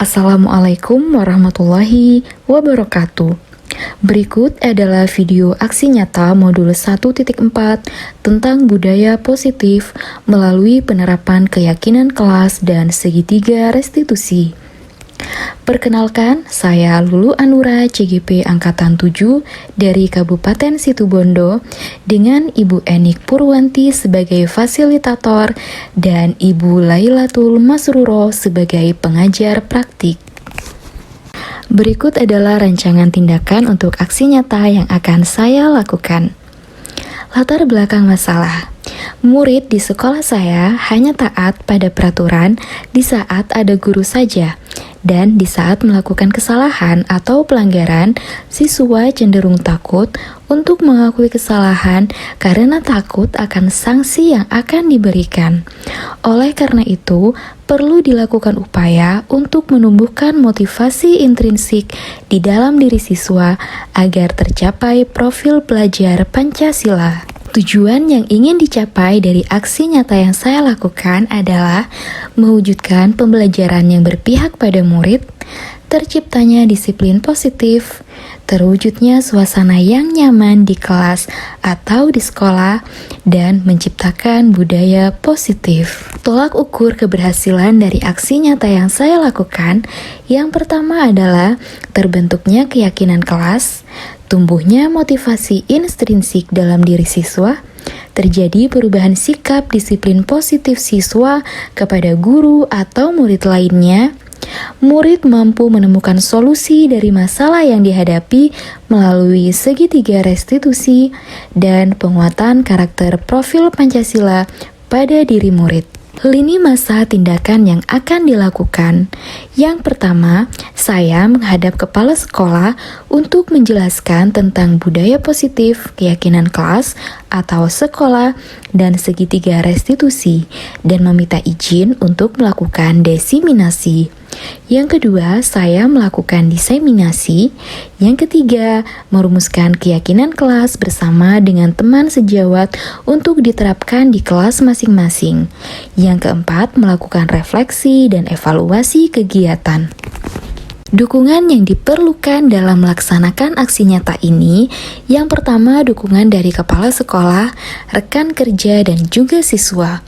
Assalamualaikum warahmatullahi wabarakatuh. Berikut adalah video aksi nyata modul 1.4 tentang budaya positif melalui penerapan keyakinan kelas dan segitiga restitusi. Perkenalkan, saya Lulu Anura CGP Angkatan 7 dari Kabupaten Situbondo dengan Ibu Enik Purwanti sebagai fasilitator dan Ibu Lailatul Masruro sebagai pengajar praktik. Berikut adalah rancangan tindakan untuk aksi nyata yang akan saya lakukan. Latar belakang masalah. Murid di sekolah saya hanya taat pada peraturan di saat ada guru saja, dan di saat melakukan kesalahan atau pelanggaran, siswa cenderung takut untuk mengakui kesalahan karena takut akan sanksi yang akan diberikan. Oleh karena itu, perlu dilakukan upaya untuk menumbuhkan motivasi intrinsik di dalam diri siswa agar tercapai profil pelajar Pancasila. Tujuan yang ingin dicapai dari aksi nyata yang saya lakukan adalah mewujudkan pembelajaran yang berpihak pada murid, terciptanya disiplin positif, terwujudnya suasana yang nyaman di kelas atau di sekolah, dan menciptakan budaya positif. Tolak ukur keberhasilan dari aksi nyata yang saya lakukan, yang pertama adalah terbentuknya keyakinan kelas, tumbuhnya motivasi intrinsik dalam diri siswa, terjadi perubahan sikap disiplin positif siswa kepada guru atau murid lainnya, murid mampu menemukan solusi dari masalah yang dihadapi melalui segitiga restitusi, dan penguatan karakter profil Pancasila pada diri murid. Lini masa tindakan yang akan dilakukan. Yang pertama, saya menghadap kepala sekolah untuk menjelaskan tentang budaya positif, keyakinan kelas atau sekolah, dan segitiga restitusi, dan meminta izin untuk melakukan diseminasi. Yang kedua, saya melakukan diseminasi. Yang ketiga, merumuskan keyakinan kelas bersama dengan teman sejawat untuk diterapkan di kelas masing-masing. Yang keempat, melakukan refleksi dan evaluasi kegiatan. Dukungan yang diperlukan dalam melaksanakan aksi nyata ini, yang pertama dukungan dari kepala sekolah, rekan kerja, dan juga siswa.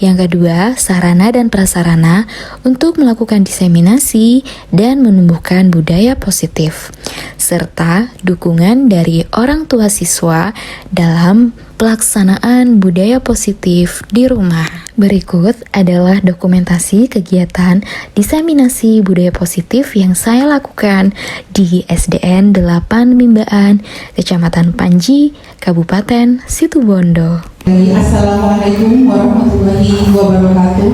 Yang kedua, sarana dan prasarana untuk melakukan diseminasi dan menumbuhkan budaya positif, serta dukungan dari orang tua siswa dalam pelaksanaan budaya positif di rumah. Berikut adalah dokumentasi kegiatan diseminasi budaya positif yang saya lakukan di SDN 8 Mimbaan, Kecamatan Panji, Kabupaten Situbondo. Assalamualaikum warahmatullahi wabarakatuh.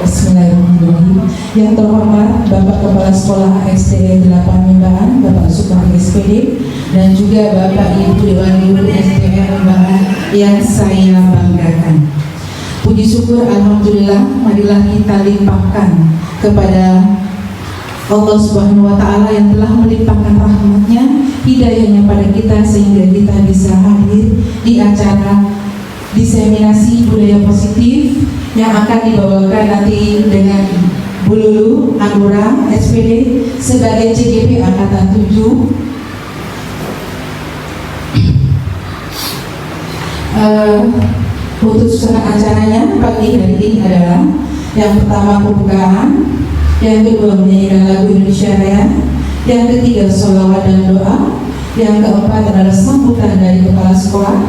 Bismillahirrahmanirrahim. Yang terhormat Bapak Kepala Sekolah SDN 8 Mimbaan, Bapak Sukma SPD, dan juga Bapak Ibu Dewan Guru SDN Mimbaan yang saya banggakan. Puji syukur alhamdulillah, marilah kita limpahkan kepada Allah Subhanahu wa Ta'ala yang telah melimpahkan rahmatnya, hidayahnya pada kita sehingga kita bisa hadir di acara diseminasi budaya positif yang akan dibawakan nanti dengan Bu Lulu Anura SPD sebagai CGP Angkatan 7. Untuk susunan acaranya pagi hari ini adalah yang pertama pembukaan, yang kedua menyanyikan lagu Indonesia Raya, yang ketiga sholawat dan doa, yang keempat adalah sambutan dari kepala sekolah,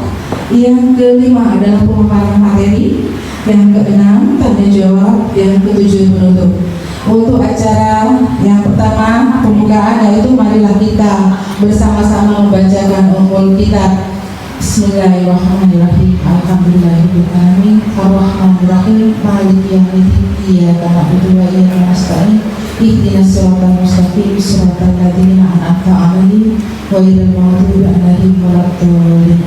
yang kelima adalah pemaparan materi, yang keenam tanya jawab, yang ketujuh penutup. Untuk acara yang pertama pembukaan, yaitu marilah kita bersama-sama membacakan ummul kitab. Bismillahirrahmanirrahim. Alhamdulillahirrahmanirrahim. Ar-Rahmanirrahim. Maliki yaumiddin. Iyyaka na'budu wa iyyaka nasta'in. Ihdinas siratal mustaqim. Siratal ladzina an'amta 'alaihim ghairil maghdubi 'alaihim waladdallin.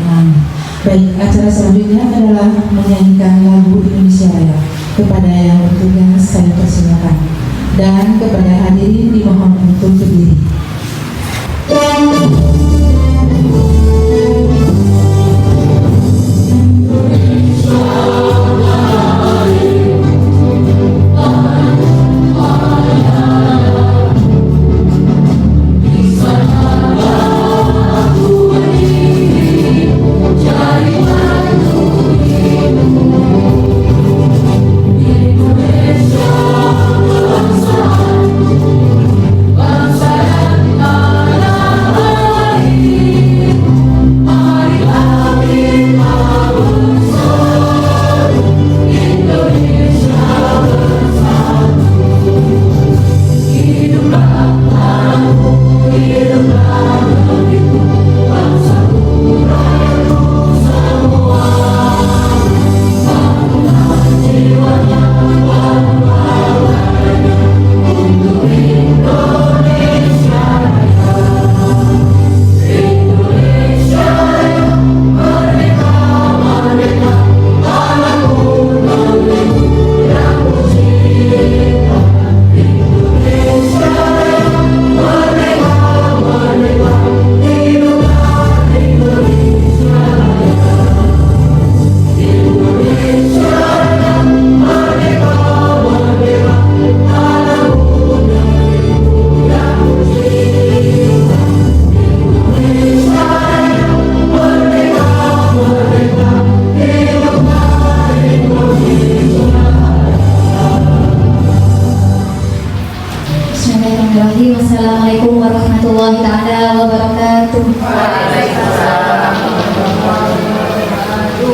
Baik, acara selanjutnya adalah menyanyikan lagu Indonesia Raya. Kepada yang bertugas saya persilakan, dan kepada hadirin dimohon untuk berdiri. Indonesia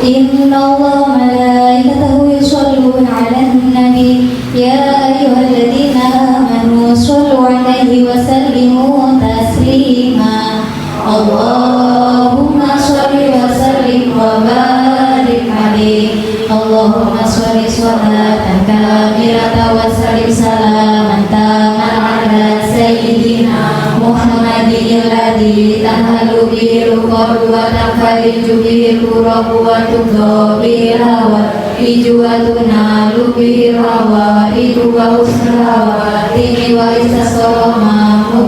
إن الله ملائكته يصلون على النبي يا أيها الذين آمنوا صلوا عليه وسلموا تسليما اللهم صل وسلم وبارك عليه اللهم صل صلاة كاملة وسلم سلاما تاما على سيدنا محمد الذي تنهل به القرب وتنفرج به الكرب وتقضى به الهوائج وتنال به الروائج وحسن الخواتم واستسقى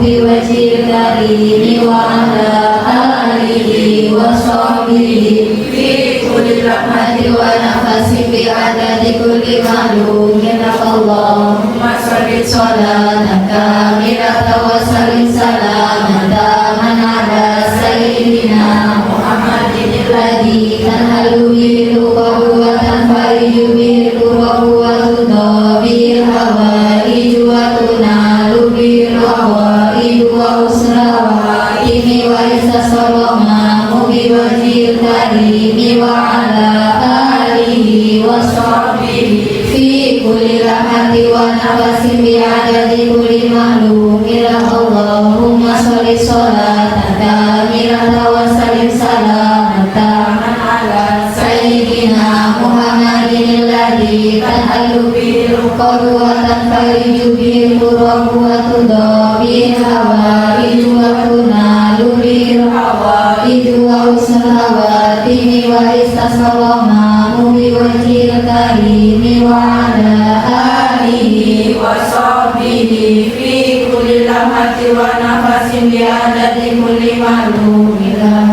بوجه الكريم وعلى آله وصحبه في كل لمحة ونفس بعدد كل معلوم لك اللهم صل صلاة كاملة وسلم سلاما تاما على سيدنا محمد الذي تنهل به الكرب وتنفرج به الكرب وتقضى به الهوائج وتنال به الروائج وحسن الخواتم واستسقى بوجه الكريم وعلى آله وصحبه في كل لمحة ونفس بعدد كل معلوم لك اللهم صل صلاة كاملة وسلم سلاما تاما على سيدنا محمد الذي تنهل به الكرب وتنفرج به الكرب وتقضى به الهوائج وتنال به الروائج وحسن الخواتم واستسقى بوجه الكريم وعلى آله وصحبه في كل لمحة ونفس بعدد كل معلوم له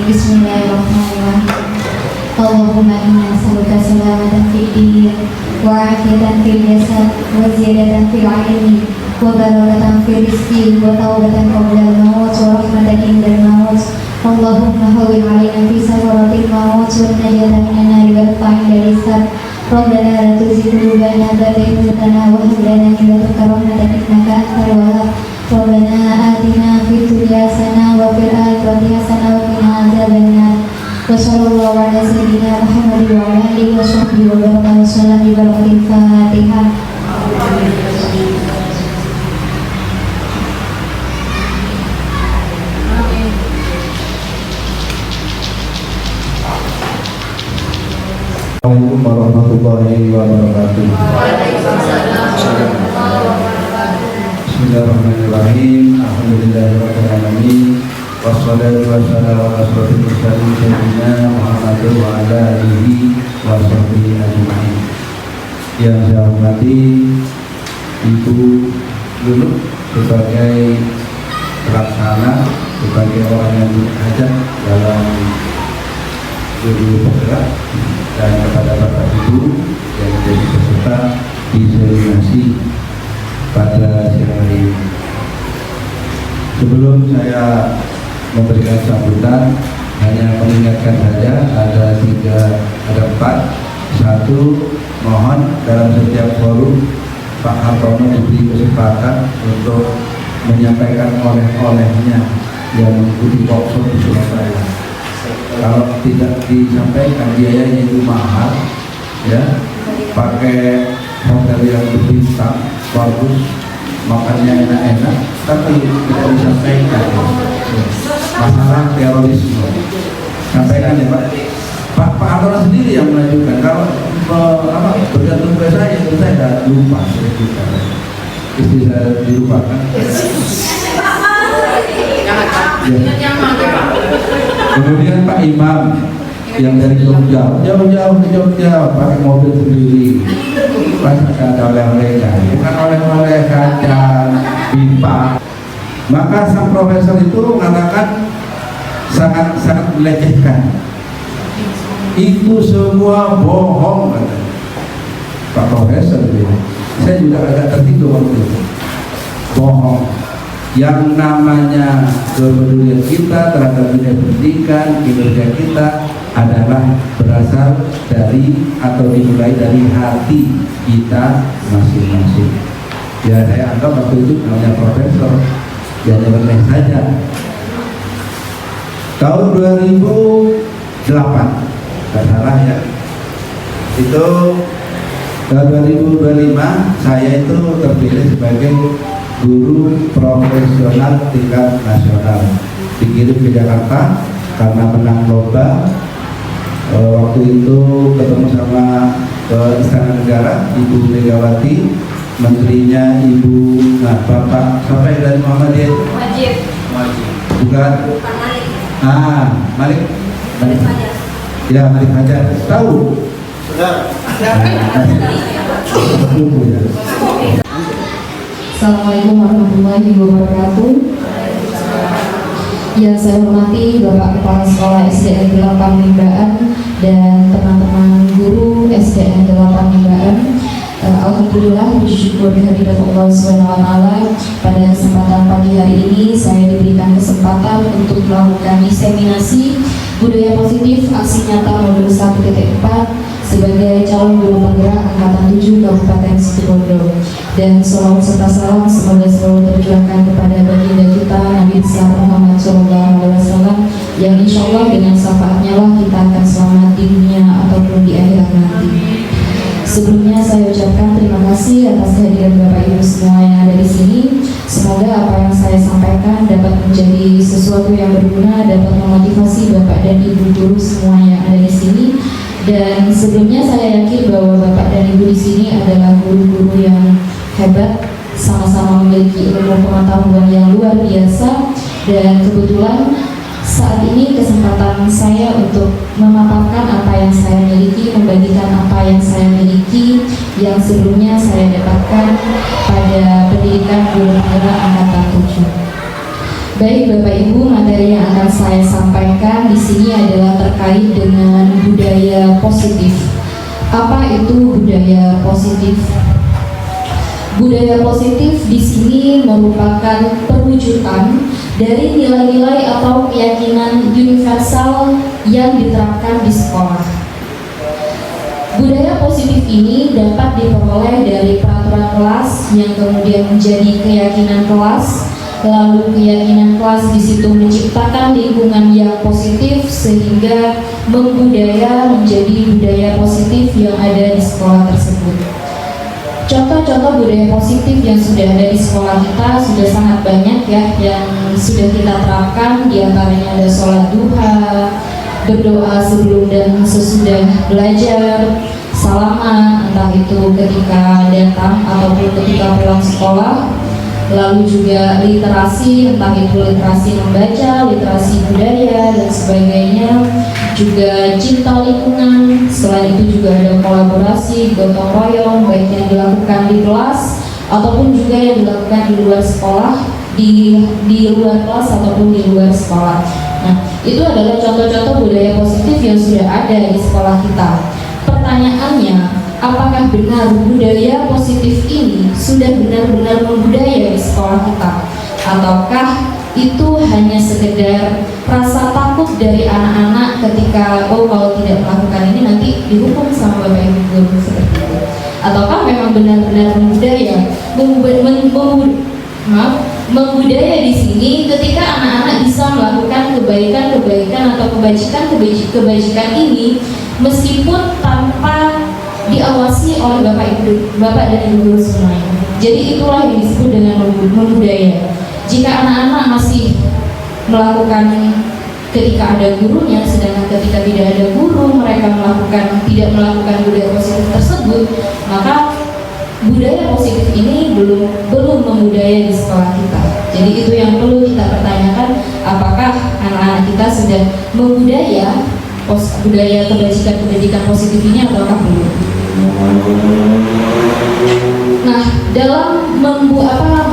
بسم الله الرحمن الرحيم اللهم إنا نسألك سلامة في الدين وعافية في الجسد وزيادة في العلم وبركة في الرزق وتوبة قبل الموت ورحمة عند الموت اللهم هون علينا في سكرات الموت والنجاة من النار والرفع عند الحساب ربنا لا تزغ قلوبنا بعد إذ هديتنا وهب لنا من لدنك رحمة إنك أنت الوهاب ربنا آتنا في الدنيا حسنة وفي الآخرة حسنة وقنا عذاب النار وصلى الله على سيدنا محمد وعلى آله وصحبه وبارك وسلم ببركة الفاتحة. Assalamualaikum warahmatullahi wabarakatuh. Bismillahirrahmanirrahim. Alhamdulillahirabbil alamin. Wassalatu wassalamu ala asyrofil mursalin sayyidina Muhammadin wa ala alihi wa sahbihi ajma'in. Yang saya hormati Ibu Lulu sebagai pelaksana, sebagai orang yang berhajat dalam guru penggerak, dan kepada Bapak Ibu yang menjadi peserta di seri pada siang hari ini. Sebelum saya memberikan sambutan, hanya mengingatkan saja ada 4. Satu, mohon dalam setiap forum Pak Hartono diberi kesempatan untuk menyampaikan oleh-olehnya yang mengikuti workshop di Surabaya. Kalau tidak disampaikan biayanya itu mahal, ya, pakai hotel yang berbintang bagus, makannya enak-enak, tapi tidak disampaikan masalah terorisme. Sampaikan ya Pak Hartono sendiri yang mengajukan. Kalau bergantung ke saya, itu saya sudah lupa juga. Istri saya dilupakan. Ya. Kemudian Pak Imam yang dari Jogja, jauh-jauh ke Jogja pakai mobil sendiri, pas ada oleh-olehnya, bukan oleh-oleh kacang, pipa. Maka sang profesor itu mengatakan sangat melecehkan. Itu semua bohong, katanya Pak Profesor. Saya juga agak tertidur waktu itu. Bohong. Yang namanya kepedulian kita terhadap dunia pendidikan, kinerja kita adalah berasal dari atau dimulai dari hati kita masing-masing. Ya, saya anggap waktu itu namanya profesor, ya remeh saja. Tahun 2008, nggak salah ya. Itu tahun 2025 saya itu terpilih sebagai guru profesional tingkat nasional. Dikirim ke Jakarta karena menang lomba. Waktu itu ketemu sama Istana Negara, Ibu Megawati, menterinya Ibu, Bapak siapa yang dari Muhammadiyah? Wajib. Bukan. Malik. Fajar. Ya, Malik Fajar. Tahu? Berkumpul ya. Assalamualaikum warahmatullahi wabarakatuh. Yang saya hormati Bapak Kepala Sekolah SDN 8 Limbaan dan teman-teman guru SDN 8 Limbaan. Alhamdulillah, bersyukur kehadirat Allah SWT. Pada kesempatan pagi hari ini saya diberikan kesempatan untuk melakukan diseminasi budaya positif aksi nyata modul 1.4 sebagai calon guru penggerak angkatan 7 Kabupaten Situbondo. Dan salawat serta salam semoga selalu tercurahkan kepada baginda kita Nabi besar Muhammad SAW, yang insya Allah dengan syafaatnya lah kita akan selamat di dunia ataupun di akhirat nanti. Sebelumnya saya ucapkan terima kasih atas kehadiran Bapak Ibu semua yang ada di sini. Semoga apa yang saya sampaikan dapat menjadi sesuatu yang berguna, dapat memotivasi Bapak dan Ibu guru semua yang ada di sini. Dan sebelumnya saya yakin bahwa Bapak dan Ibu di sini adalah guru-guru yang hebat, sama-sama memiliki ilmu pengetahuan yang luar biasa. Dan kebetulan saat ini kesempatan saya untuk memaparkan apa yang saya miliki, membagikan apa yang saya miliki, yang sebelumnya saya dapatkan pada pendidikan guru penggerak angkatan 7. Baik Bapak Ibu, materi yang akan saya sampaikan di sini adalah terkait dengan budaya positif. Apa itu budaya positif? Budaya positif di sini merupakan perwujudan dari nilai-nilai atau keyakinan universal yang diterapkan di sekolah. Budaya positif ini dapat diperoleh dari peraturan kelas yang kemudian menjadi keyakinan kelas. Lalu keyakinan kelas di situ menciptakan lingkungan yang positif sehingga membudaya menjadi budaya positif yang ada di sekolah tersebut. Contoh-contoh budaya positif yang sudah ada di sekolah kita sudah sangat banyak ya, yang sudah kita terapkan. Di antaranya ada sholat duha, berdoa sebelum dan sesudah belajar, salaman entah itu ketika datang ataupun ketika pulang sekolah. Lalu juga literasi, entah itu literasi membaca, literasi budaya, dan sebagainya. Juga cinta lingkungan. Selain itu juga ada kolaborasi, gotong royong, baik yang dilakukan di kelas ataupun juga yang dilakukan di luar sekolah, di luar kelas ataupun di luar sekolah. Nah, itu adalah contoh-contoh budaya positif yang sudah ada di sekolah kita. Pertanyaannya, apakah benar budaya positif ini sudah benar-benar membudaya di sekolah kita? Ataukah itu hanya sekedar rasa takut dari anak-anak ketika kalau tidak melakukan ini nanti dihukum sama Bapak Ibu guru seperti itu? Ataukah memang benar-benar membudaya? Membudaya di sini ketika anak-anak bisa melakukan kebaikan-kebaikan atau kebajikan ini meskipun tanpa diawasi oleh Bapak dan Ibu guru semuanya. Jadi itulah yang disebut dengan membudaya. Jika anak-anak masih melakukan ketika ada gurunya, sedangkan ketika tidak ada guru mereka tidak melakukan budaya positif tersebut, maka budaya positif ini belum membudaya di sekolah kita. Jadi itu yang perlu kita pertanyakan, apakah anak-anak kita sudah membudaya budaya kebajikan positif ini ataukah belum? Nah, dalam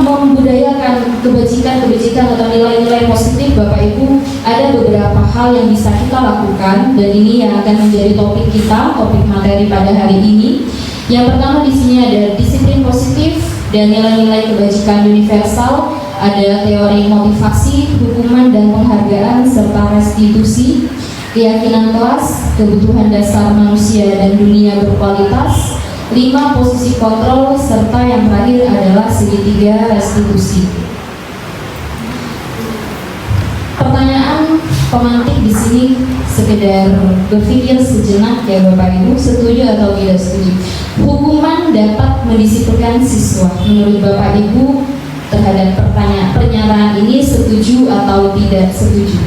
membudayakan kebajikan atau nilai-nilai positif, Bapak Ibu, ada beberapa hal yang bisa kita lakukan, dan ini yang akan menjadi topik kita, topik materi pada hari ini. Yang pertama di sini ada disiplin positif dan nilai-nilai kebajikan universal, ada teori motivasi, hukuman dan penghargaan serta restitusi, keyakinan kelas, kebutuhan dasar manusia dan dunia berkualitas, 5 posisi kontrol, serta yang terakhir adalah segitiga restitusi. Pertanyaan pemantik di sini sekedar berpikir sejenak ya Bapak Ibu, setuju atau tidak setuju? Hukuman dapat mendisiplinkan siswa. Menurut Bapak Ibu terhadap pernyataan ini setuju atau tidak setuju?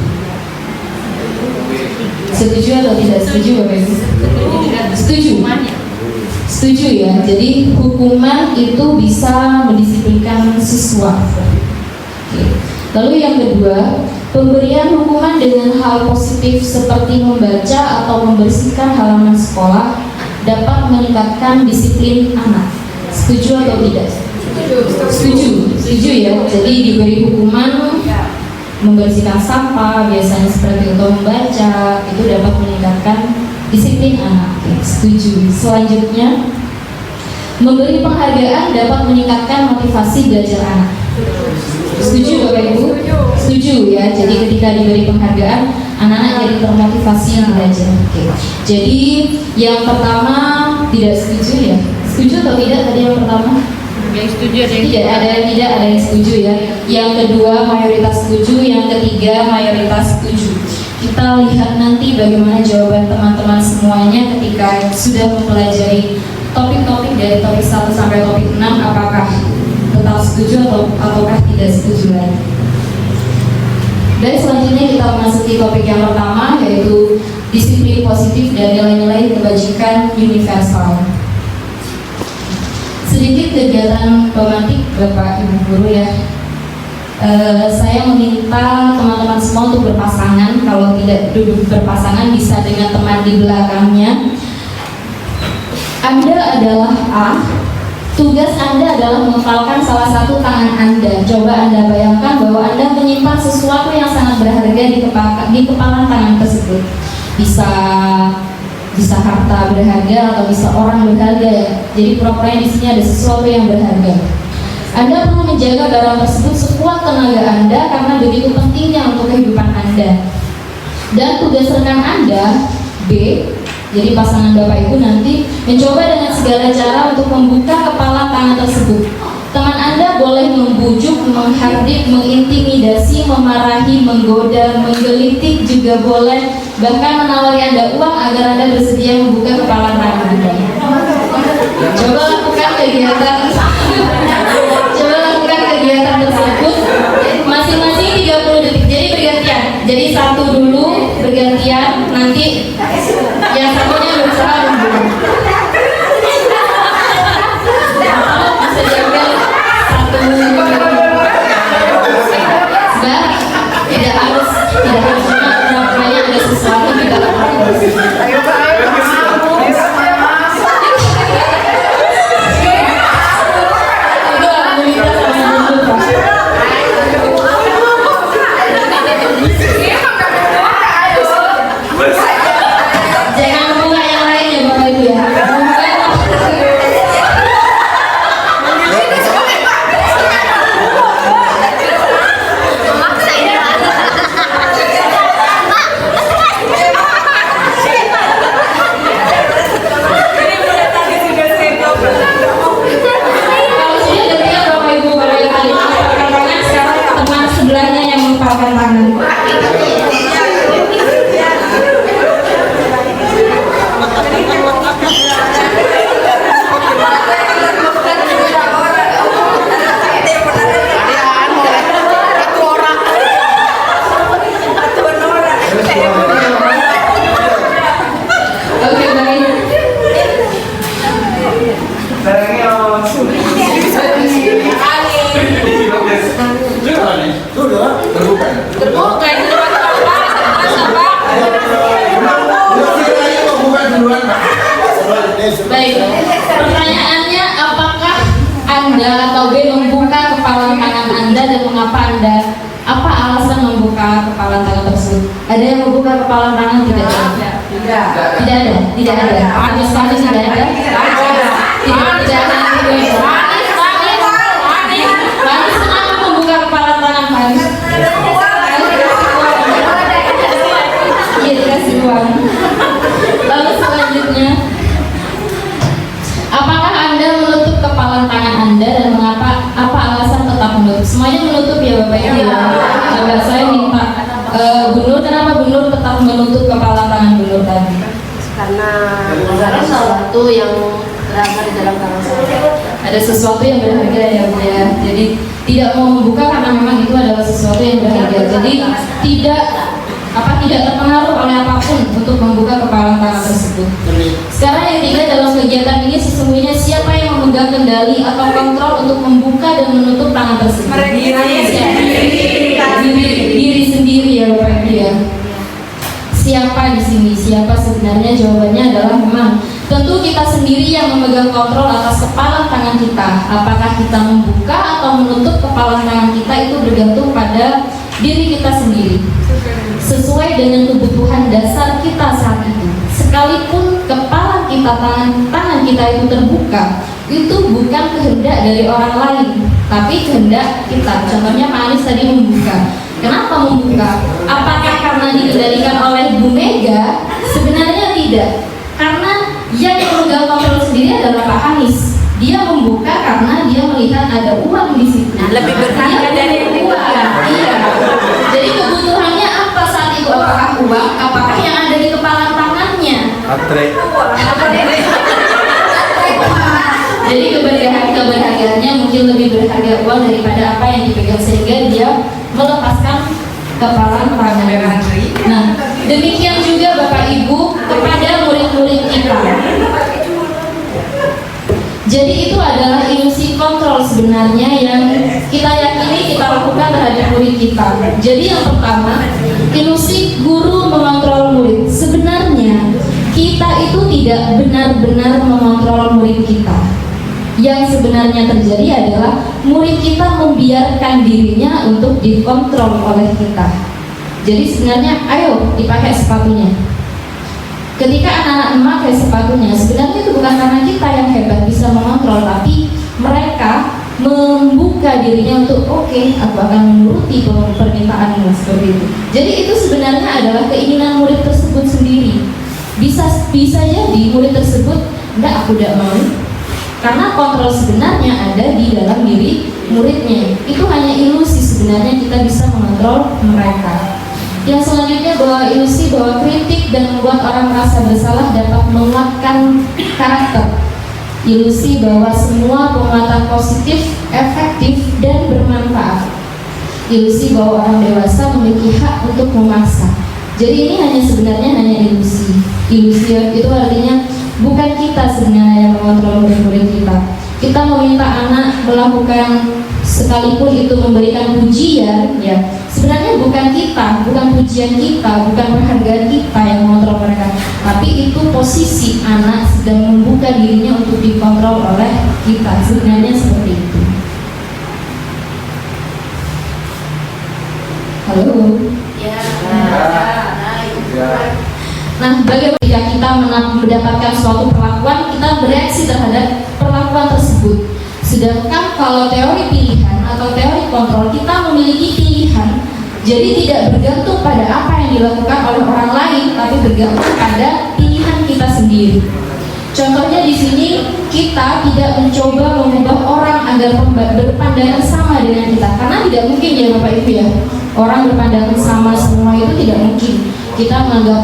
Setuju atau tidak setuju Bapak Ibu? Setuju. Setuju ya. Jadi hukuman itu bisa mendisiplinkan siswa. Oke. Lalu yang kedua, pemberian hukuman dengan hal positif seperti membaca atau membersihkan halaman sekolah dapat meningkatkan disiplin anak. Setuju atau tidak? Setuju. Setuju ya. Jadi diberi hukuman membersihkan sampah biasanya seperti itu, membaca itu dapat meningkatkan disiplin anak. Oke, setuju. Selanjutnya, memberi penghargaan dapat meningkatkan motivasi belajar anak. Setuju Bapak Ibu? Setuju ya. Jadi ketika diberi penghargaan, anak-anak jadi termotivasi belajar. Oke. Jadi yang pertama tidak setuju ya. Setuju atau tidak tadi yang pertama? Yang setuju ada yang Tidak ada yang tidak, ada yang setuju ya. Yang kedua mayoritas setuju, yang ketiga mayoritas setuju. Kita lihat nanti bagaimana jawaban teman-teman semuanya ketika sudah mempelajari topik-topik dari topik 1 sampai topik 6, apakah tetap setuju ataukah tidak setuju lagi. Dan selanjutnya kita memasuki topik yang pertama, yaitu disiplin positif dan nilai-nilai kebajikan universal. Sedikit kegiatan pemantik Bapak Ibu Guru ya. Saya meminta teman-teman semua untuk berpasangan. Kalau tidak duduk berpasangan bisa dengan teman di belakangnya. Anda adalah A. Tugas Anda adalah mengepalkan salah satu tangan Anda. Coba Anda bayangkan bahwa Anda menyimpan sesuatu yang sangat berharga di kepalan tangan tersebut. Bisa harta berharga atau bisa orang berharga ya. Jadi pura-puranya di sini ada sesuatu yang berharga. Anda perlu menjaga barang tersebut sekuat tenaga Anda karena begitu pentingnya untuk kehidupan Anda. Dan tugas rekan Anda B, jadi pasangan Bapak Ibu nanti mencoba dengan segala cara untuk membuka kepala tangan tersebut. Teman Anda boleh membujuk, menghardik, mengintimidasi, memarahi, menggoda, menggelitik juga boleh, bahkan menawari Anda uang agar Anda bersedia membuka kepala tangan Anda. Coba lakukan kegiatan tersebut masing-masing 30 detik. Jadi bergantian. Jadi satu dulu bergantian, nanti yang satunya berusaha membuka. Bisa diambil satu. Sebab tidak harus cuma pura-puranya ada sesuatu di dalam hati. Baik, pertanyaannya apakah Anda atau B membuka kepala tangan Anda dan mengapa apa alasan membuka kepala tangan tersebut? Ada yang membuka kepala tangan tidak ada? Tidak ada. Panis tidak ada? Tidak ada. Panis kenapa membuka kepala tangan Panis? Iya, dikasih uang. Lalu selanjutnya, apakah Anda menutup kepala tangan Anda dan apa alasan tetap menutup? Semuanya menutup ya Bapak Ibu. Coba saya minta Bunur, kenapa Bunur tetap menutup kepala tangan Bunur tadi? Karena ada sesuatu yang berada di dalam tangan saya. Ada sesuatu yang berharga ya Bu ya. Jadi tidak mau membuka karena memang itu adalah sesuatu yang berharga. Jadi tidak terpengaruh oleh apapun untuk membuka kepala tangan tersebut. Sekarang yang tiga, dalam kegiatan ini sesungguhnya siapa yang memegang kendali atau kontrol untuk membuka dan menutup tangan tersebut? Diri sendiri ya Bapak Ibu ya. Siapa di sini? Siapa sebenarnya? Jawabannya adalah memang tentu kita sendiri yang memegang kontrol atas kepala tangan kita. Apakah kita membuka atau menutup kepala tangan kita itu bergantung pada diri kita sendiri, sesuai dengan kebutuhan dasar kita saat itu. Sekalipun kepala kita, tangan kita itu terbuka, itu bukan kehendak dari orang lain, tapi kehendak kita. Contohnya Pak Anies tadi membuka. Kenapa membuka? Apakah karena dikendalikan oleh Bu Mega? Sebenarnya tidak, karena yang memegang kontrol sendiri adalah Pak Anies. Dia membuka karena dia melihat ada uang di situ. Lebih berharga dari uang. Iya. Jadi kebutuhannya apa saat itu? Apakah uang? Apakah yang ada di kepala tangannya? Jadi keberhargaannya mungkin lebih berharga uang daripada apa yang dipegang, sehingga dia melepaskan kepala tangan. Nah, demikian juga Bapak Ibu kepada murid-murid kita. Jadi itu adalah ilusi kontrol sebenarnya yang kita yakini kita lakukan terhadap murid kita. Jadi yang pertama, ilusi guru mengontrol murid. Sebenarnya kita itu tidak benar-benar mengontrol murid kita. Yang sebenarnya terjadi adalah murid kita membiarkan dirinya untuk dikontrol oleh kita. Jadi sebenarnya ayo dipakai sepatunya. Ketika anak-anak memakai sepatunya, sebenarnya itu bukan karena kita yang hebat bisa mengontrol, tapi mereka membuka dirinya untuk oke, aku akan menuruti permintaanmu, seperti itu. Jadi itu sebenarnya adalah keinginan murid tersebut sendiri. Bisa jadi murid tersebut enggak, aku tidak mau, karena kontrol sebenarnya ada di dalam diri muridnya. Itu hanya ilusi, sebenarnya kita bisa mengontrol mereka. Yang selanjutnya bahwa ilusi bahwa kritik dan membuat orang merasa bersalah dapat menguatkan karakter. Ilusi bahwa semua penguatan positif, efektif, dan bermanfaat. Ilusi bahwa orang dewasa memiliki hak untuk memaksa. Jadi ini sebenarnya hanya ilusi. Ilusi itu artinya bukan kita sebenarnya yang mengontrol murid-murid kita. Kita meminta anak melakukan, sekalipun itu memberikan pujian, ya sebenarnya bukan kita, bukan pujian kita, bukan penghargaan kita yang mengontrol mereka, tapi itu posisi anak sedang membuka dirinya untuk dikontrol oleh kita. Sebenarnya seperti itu. Halo. Nah, bagaimana jika kita mendapatkan suatu perlakuan, kita bereaksi terhadap perlakuan tersebut. Sedangkan kalau teori pilihan atau teori kontrol, kita memiliki pilihan. Jadi tidak bergantung pada apa yang dilakukan oleh orang lain, tapi bergantung pada pilihan kita sendiri. Contohnya di sini kita tidak mencoba mengubah orang agar berpandangan sama dengan kita, karena tidak mungkin ya Bapak Ibu ya. Orang berpandangan sama semua itu tidak mungkin. Kita menganggap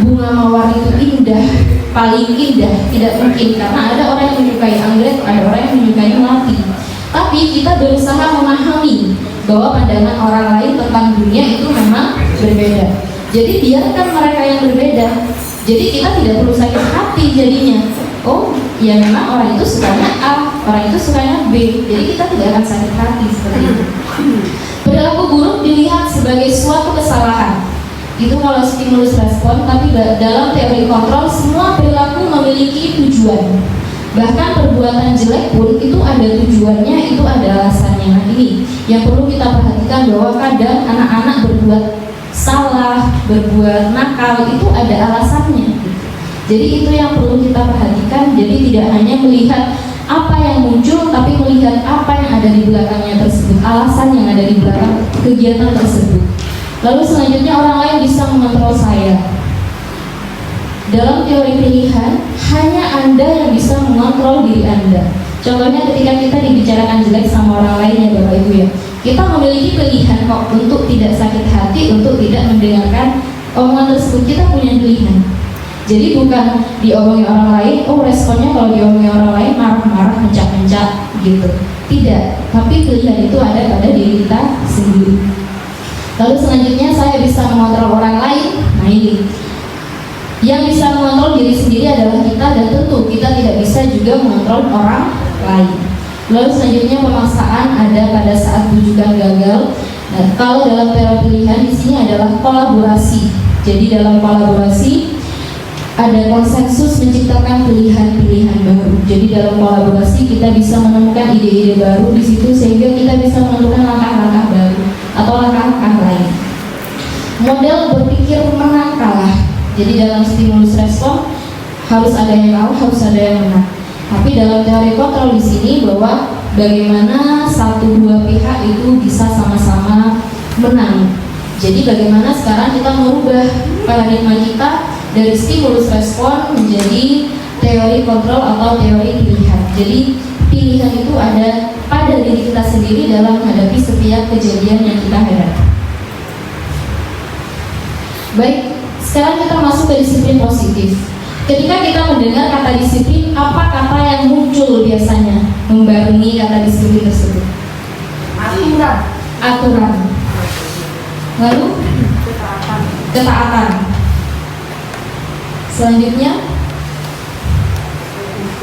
bunga mawar itu indah, paling indah, tidak mungkin, karena ada orang yang menyukai anggrek, ada orang yang menyukai melati. Tapi kita berusaha memahami bahwa pandangan orang lain tentang dunia itu memang berbeda. Jadi biarkan mereka yang berbeda. Jadi kita tidak perlu sakit hati jadinya. Oh, ya memang orang itu sukanya A, orang itu sukanya B. Jadi kita tidak akan sakit hati seperti itu. Perilaku buruk dilihat sebagai suatu kesalahan. Itu kalau stimulus respon, tapi dalam teori kontrol semua perilaku memiliki tujuan. Bahkan perbuatan jelek pun itu ada tujuannya, itu ada alasannya. Nah ini yang perlu kita perhatikan, bahwa kadang anak-anak berbuat salah, berbuat nakal itu ada alasannya. Jadi itu yang perlu kita perhatikan. Jadi tidak hanya melihat apa yang muncul, tapi melihat apa yang ada di belakangnya tersebut, alasan yang ada di belakang kegiatan tersebut. Lalu selanjutnya, orang lain bisa mengontrol saya. Dalam teori pilihan, hanya Anda yang bisa mengontrol diri Anda. Contohnya ketika kita dibicarakan jelek sama orang lain ya Bapak Ibu ya, kita memiliki pilihan kok untuk tidak sakit hati, untuk tidak mendengarkan omongan tersebut. Kita punya pilihan. Jadi bukan diomongin orang lain, oh responnya kalau diomongin orang lain marah-marah, mencak-mencak gitu. Tidak, tapi pilihan itu ada pada diri kita sendiri. Lalu selanjutnya saya bisa mengontrol orang lain. Nah ini, yang bisa mengontrol diri sendiri adalah kita, dan tentu kita tidak bisa juga mengontrol orang lain. Lalu selanjutnya pemaksaan ada pada saat bujukan gagal. Nah, kalau dalam teori pilihan di sini adalah kolaborasi. Jadi dalam kolaborasi ada konsensus menciptakan pilihan-pilihan baru. Jadi dalam kolaborasi kita bisa menemukan ide-ide baru di situ sehingga kita bisa menentukan langkah-langkah baru atau langkah-langkah lain. Model berpikir menang kalah. Jadi dalam stimulus respon harus ada yang kalah, harus ada yang menang. Tapi dalam teori kontrol di sini bahwa bagaimana satu dua pihak itu bisa sama-sama menang. Jadi bagaimana sekarang kita merubah paradigma kita dari stimulus respon menjadi teori kontrol atau teori pilihan. Jadi pilihan itu ada pada diri kita sendiri dalam menghadapi setiap kejadian yang kita hadapi. Baik, sekarang kita masuk ke disiplin positif. Ketika kita mendengar kata disiplin, apa kata yang muncul biasanya membarengi kata disiplin tersebut? Aturan. Lalu ketaatan. Selanjutnya,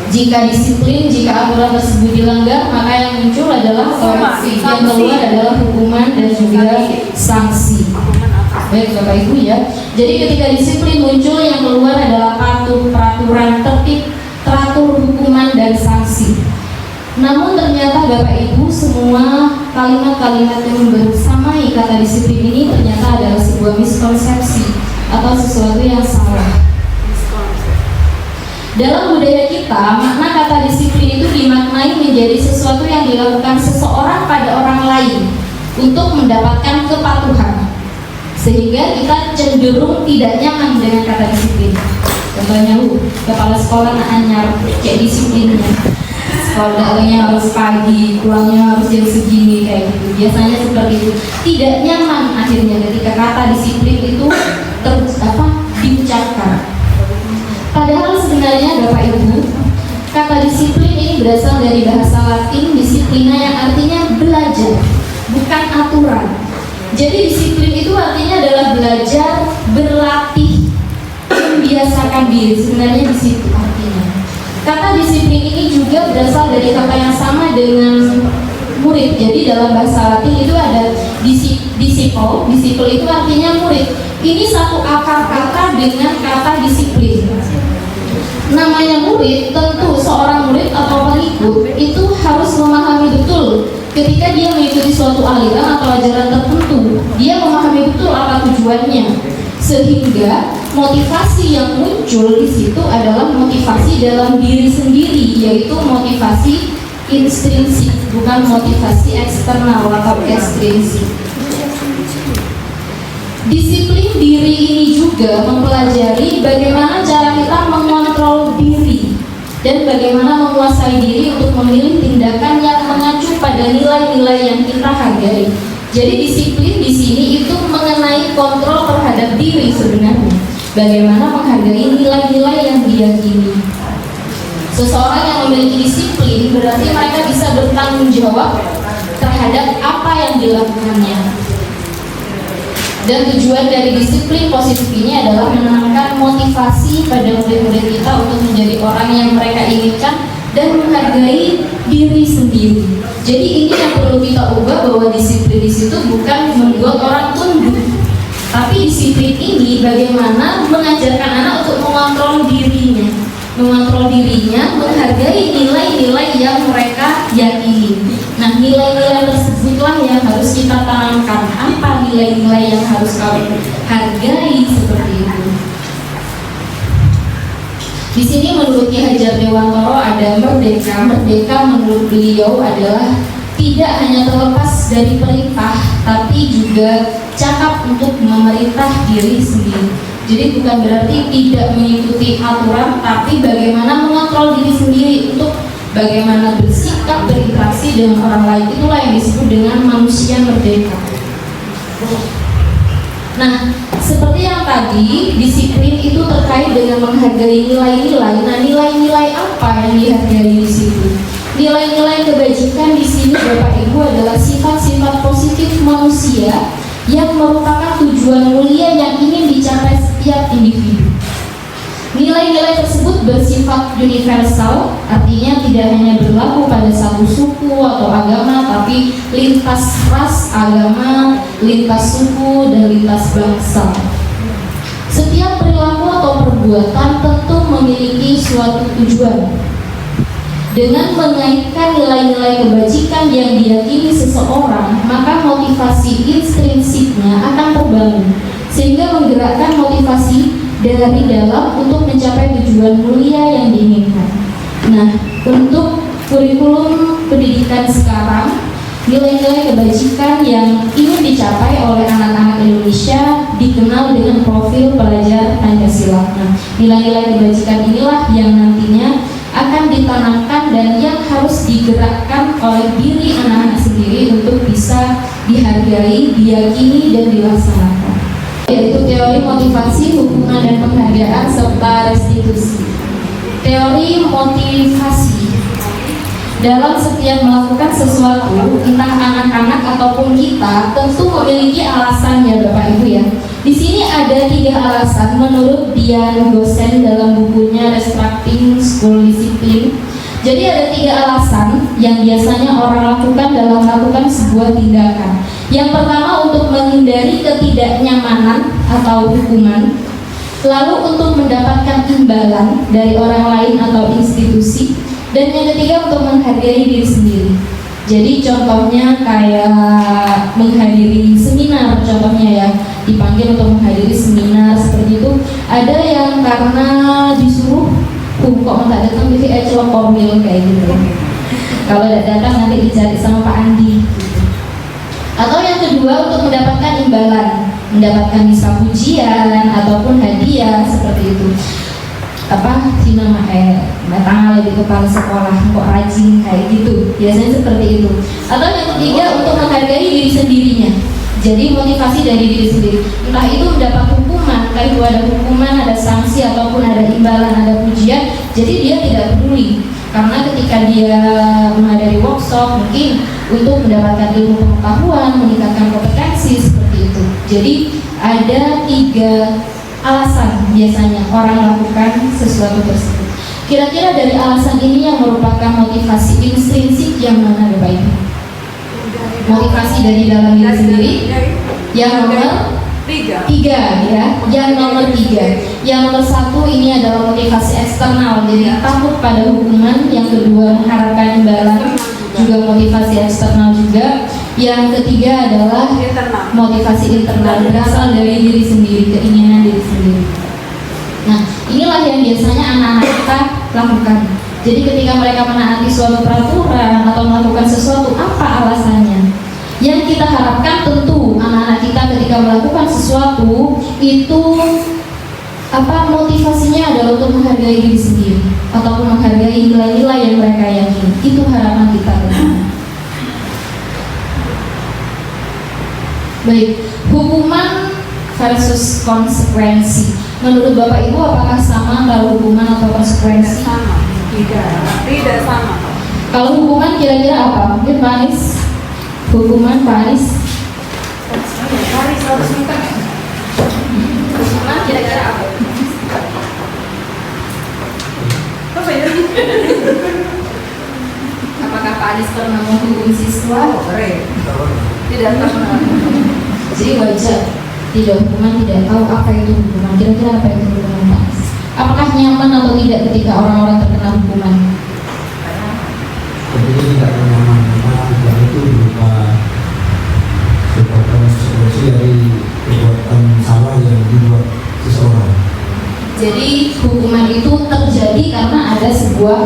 jika disiplin, jika aturan tersebut dilanggar, maka yang muncul adalah koreksi, yang keluar adalah hukuman dan juga sanksi. Baik Bapak Ibu ya. Jadi ketika disiplin muncul, yang keluar adalah peraturan tertib, teratur, hukuman dan sanksi. Namun ternyata Bapak Ibu, semua kalimat-kalimat yang bersamai kata disiplin ini ternyata adalah sebuah miskonsepsi atau sesuatu yang salah. Dalam budaya kita, makna kata disiplin itu dimaknai menjadi sesuatu yang dilakukan seseorang pada orang lain untuk mendapatkan kepatuhan, sehingga kita cenderung tidak nyaman dengan kata disiplin. Contohnya, kepala sekolah anyar kayak disiplinnya, sekolah datangnya harus pagi, pulangnya harus jam segini kayak gitu. Biasanya seperti itu. Tidak nyaman akhirnya ketika kata disiplin itu diucapkan. Padahal sebenarnya Bapak Ibu, kata disiplin ini berasal dari bahasa Latin disiplina yang artinya belajar, bukan aturan. Jadi disiplin itu artinya adalah belajar, berlatih, membiasakan diri. Sebenarnya di situ artinya. Kata disiplin ini juga berasal dari kata yang sama dengan murid. Jadi dalam bahasa Latin itu ada disciple itu artinya murid. Ini satu akar kata dengan kata disiplin. Namanya murid, tentu seorang murid atau pengikut itu harus memahami betul ketika dia mengikuti suatu aliran atau ajaran tertentu. Dia memahami betul apa tujuannya, sehingga motivasi yang muncul di situ adalah motivasi dalam diri sendiri, yaitu motivasi intrinsik, bukan motivasi eksternal atau ekstrinsik. Disiplin diri ini juga mempelajari bagaimana cara kita mengontrol diri dan bagaimana menguasai diri untuk memilih tindakan yang mengacu pada nilai-nilai yang kita hargai. Jadi disiplin di sini itu mengenai kontrol terhadap diri sebenarnya. Bagaimana menghargai nilai-nilai yang diyakini. Seseorang yang memiliki disiplin berarti mereka bisa bertanggung jawab terhadap apa yang dilakukannya. Dan tujuan dari disiplin positif ini adalah menanamkan motivasi pada murid-murid kita untuk menjadi orang yang mereka inginkan dan menghargai diri sendiri. Jadi ini yang perlu kita ubah, bahwa disiplin di situ bukan membuat orang tunduk, tapi disiplin ini bagaimana mengajarkan anak untuk mengontrol dirinya, menghargai nilai-nilai yang mereka yakini. Nah, nilai-nilai tersebutlah yang harus kita tanamkan. Apa nilai-nilai yang harus kalian hargai seperti itu? Di sini menurut Ki Hajar Dewantoro ada merdeka. Merdeka menurut beliau adalah tidak hanya terlepas dari perintah, tapi juga cakap untuk memerintah diri sendiri. Jadi bukan berarti tidak mengikuti aturan, tapi bagaimana mengontrol diri sendiri untuk bagaimana bersikap, berinteraksi dengan orang lain, itulah yang disebut dengan manusia merdeka. Nah, seperti yang tadi, disiplin itu terkait dengan menghargai nilai-nilai. Nah, nilai-nilai apa yang dihargai di situ? Nilai-nilai kebajikan di sini Bapak Ibu adalah sifat-sifat positif manusia yang merupakan tujuan mulia yang ingin dicapai setiap individu. Nilai-nilai tersebut bersifat universal, artinya tidak hanya berlaku pada satu suku atau agama, tapi lintas ras, agama, lintas suku, dan lintas bangsa. Setiap perilaku atau perbuatan tentu memiliki suatu tujuan. Dengan mengaitkan nilai-nilai kebajikan yang diyakini seseorang, maka motivasi intrinsiknya akan terbangun, sehingga menggerakkan motivasi dari dalam untuk mencapai tujuan mulia yang diinginkan. Nah, untuk kurikulum pendidikan sekarang, nilai-nilai kebajikan yang ingin dicapai oleh anak-anak Indonesia dikenal dengan profil pelajar Pancasila. Nah, nilai-nilai kebajikan inilah yang nantinya akan ditanamkan dan yang harus digerakkan oleh diri anak-anak sendiri untuk bisa dihargai, diyakini, dan dilaksanakan, yaitu teori motivasi, hukuman dan penghargaan, serta restitusi. Teori motivasi dalam setiap melakukan sesuatu, entah anak-anak ataupun kita, tentu memiliki alasannya Bapak Ibu ya. Di sini ada 3 alasan menurut Dian Gosen dalam bukunya Restructuring School Discipline. Jadi ada 3 alasan yang biasanya orang lakukan dalam melakukan sebuah tindakan. Yang pertama untuk menghindari ketidaknyamanan atau hukuman, lalu untuk mendapatkan imbalan dari orang lain atau institusi, dan yang ketiga untuk menghargai diri sendiri. Jadi contohnya kayak menghadiri seminar, contohnya ya, dipanggil untuk menghadiri seminar seperti itu. Ada yang karena disuruh, kok nggak datang jadi celok komil kayak gitu. Kalau tidak datang nanti dicari sama Pak Andi. Atau yang kedua untuk mendapatkan imbalan, mendapatkan misal pujian ataupun hadiah seperti itu. Apa sih nama tanggal di kepala sekolah kok rajin kayak gitu, biasanya seperti itu. Atau yang ketiga untuk menghargai diri sendirinya, jadi motivasi dari diri sendiri, entah itu mendapat hukuman, entah itu ada hukuman, ada sanksi ataupun ada imbalan, ada pujian, jadi dia tidak peduli karena ketika dia menghadiri workshop mungkin untuk mendapatkan ilmu pengetahuan, meningkatkan kompetensi seperti itu. Jadi ada 3 alasan biasanya orang melakukan sesuatu tersebut. Kira-kira dari alasan ini yang merupakan motivasi intrinsik yang mana Bapak Ibu? Motivasi dari dalam diri sendiri. Yang nomor 3 ya. Yang nomor 3. Yang nomor 1 ini adalah motivasi eksternal, jadi takut pada hukuman. Yang kedua mengharapkan imbalan, juga motivasi eksternal juga. Yang ketiga adalah motivasi internal, berasal dari diri sendiri, keinginan diri sendiri. Nah, inilah yang biasanya anak-anak kita lakukan. Jadi ketika mereka menaati suatu peraturan atau melakukan sesuatu, apa alasannya? Yang kita harapkan tentu anak-anak kita ketika melakukan sesuatu itu motivasinya adalah untuk menghargai diri sendiri ataupun menghargai nilai-nilai yang mereka yakini. Itu harapan kita. Baik, hukuman versus konsekuensi. Menurut Bapak Ibu apakah sama antara hukuman atau konsekuensi? Sama, tidak sama. Kalau hukuman kira-kira apa? Mungkin Pak Anis. Hukuman Pak Anis. Hukuman kira-kira apa? Apakah Pak Anis pernah menghukum siswa? Tidak pernah. Jadi wajar tidak hukuman, tidak tahu apa itu hukuman. Kira-kira apa itu hukuman Pak Anis? Apakah nyaman atau tidak ketika orang-orang terkena hukuman? Tentunya tidak nyaman karena hukuman itu berupa sebuah konsekuensi dari perbuatan salah yang dibuat seseorang. Jadi hukuman itu terjadi karena ada sebuah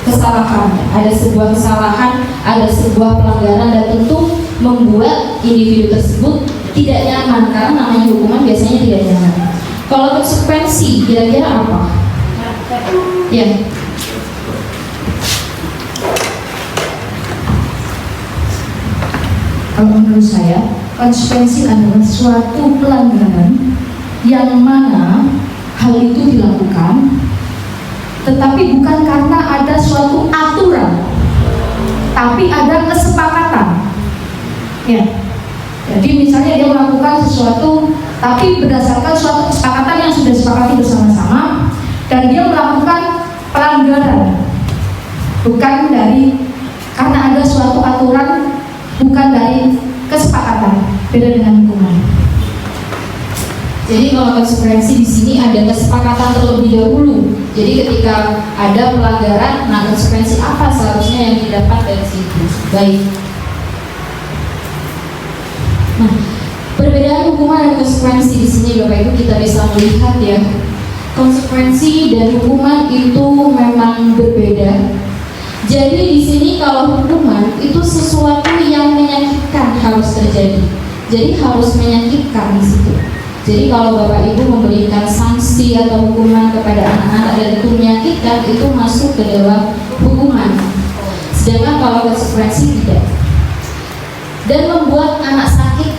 kesalahan, ada sebuah pelanggaran, dan tentu membuat individu tersebut tidak nyaman karena namanya hukuman biasanya tidak nyaman. Kalau konsekuensi kira-kira apa? Ya. Kalau menurut saya, konsekuensi adalah suatu pelanggaran yang mana hal itu dilakukan, tetapi bukan karena ada suatu aturan, tapi ada kesepakatan. Ya. Jadi misalnya dia melakukan sesuatu, tapi berdasarkan suatu kesepakatan yang sudah disepakati bersama-sama, dan dia melakukan pelanggaran, bukan dari karena ada suatu aturan, bukan dari kesepakatan. Beda dengan hukuman. Jadi kalau konsekuensi di sini ada kesepakatan terlebih dahulu. Jadi ketika ada pelanggaran, nah konsekuensi apa seharusnya yang didapat dari situ. Baik. Nah, perbedaan hukuman dan konsekuensi di sini Bapak Ibu kita bisa melihat ya, konsekuensi dan hukuman itu memang berbeda. Jadi di sini kalau hukuman itu sesuatu yang menyakitkan harus terjadi. Jadi harus menyakitkan di situ. Jadi kalau Bapak Ibu memberikan sanksi atau hukuman kepada anak-anak dan itu menyakitkan, itu masuk ke dalam hukuman. Sedangkan kalau konsekuensi tidak. Dan membuat anak sakit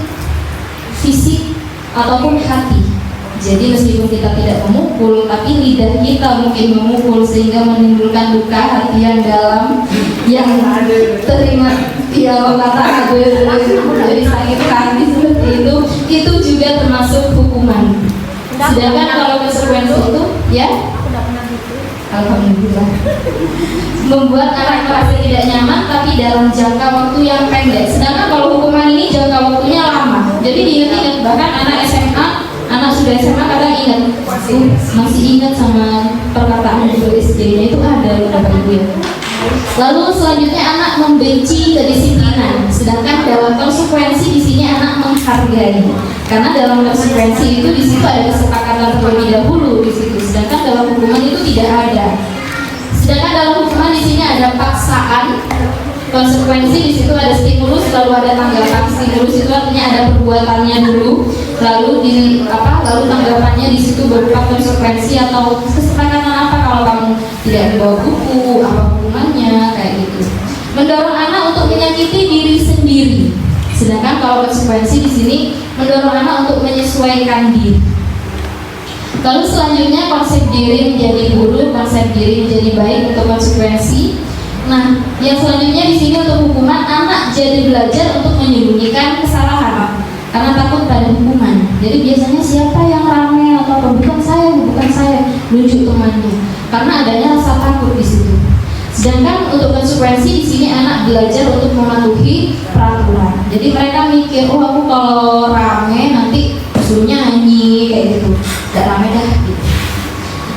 fisik ataupun hati. Jadi meskipun kita tidak memukul, tapi lidah kita mungkin memukul sehingga menimbulkan luka hati yang dalam, yang terima ya kata jadi sakit hati seperti itu juga termasuk hukuman. Sedangkan kalau konsekuensi itu ya, alhamdulillah, membuat anak merasa tidak nyaman tapi dalam jangka waktu yang pendek. Sedangkan kalau hukuman ini jangka waktunya lama. Jadi diingat-ingat, bahkan anak SMA, anak sudah SMA kadang ingat, masih ingat sama perkataan guru SD-nya itu ada loh Bapak Ibu ya. Lalu selanjutnya anak membenci kedisiplinan, sedangkan dalam konsekuensi di sini anak menghargai. Karena dalam konsekuensi itu di situ ada kesepakatan terlebih dahulu di situ, sedangkan dalam hukuman itu tidak ada. Sedangkan dalam hukuman di sini ada paksaan, konsekuensi di situ ada stimulus, lalu ada tanggapan. Stimulus itu artinya ada perbuatannya dulu, lalu lalu tanggapannya di situ berupa konsekuensi atau kesepakatan apa kalau kamu tidak membawa buku, apa hukumannya, kayak gitu. Mendorong anak untuk menyakiti diri sendiri. Sedangkan kalau konsekuensi di sini mendorong anak untuk menyesuaikan diri. Lalu selanjutnya konsep diri menjadi buruk, konsep diri menjadi baik untuk konsekuensi. Nah, yang selanjutnya di sini untuk hukuman, anak jadi belajar untuk menyembunyikan kesalahan karena takut pada hukuman. Jadi biasanya siapa yang ramai atau bukan saya, nunjuk temannya karena adanya rasa takut di situ. Sedangkan untuk konsekuensi di sini anak belajar untuk mematuhi peraturan. Jadi mereka mikir, oh aku kalau rame nanti suruh nyanyi kayak gitu, gak rame dah gitu.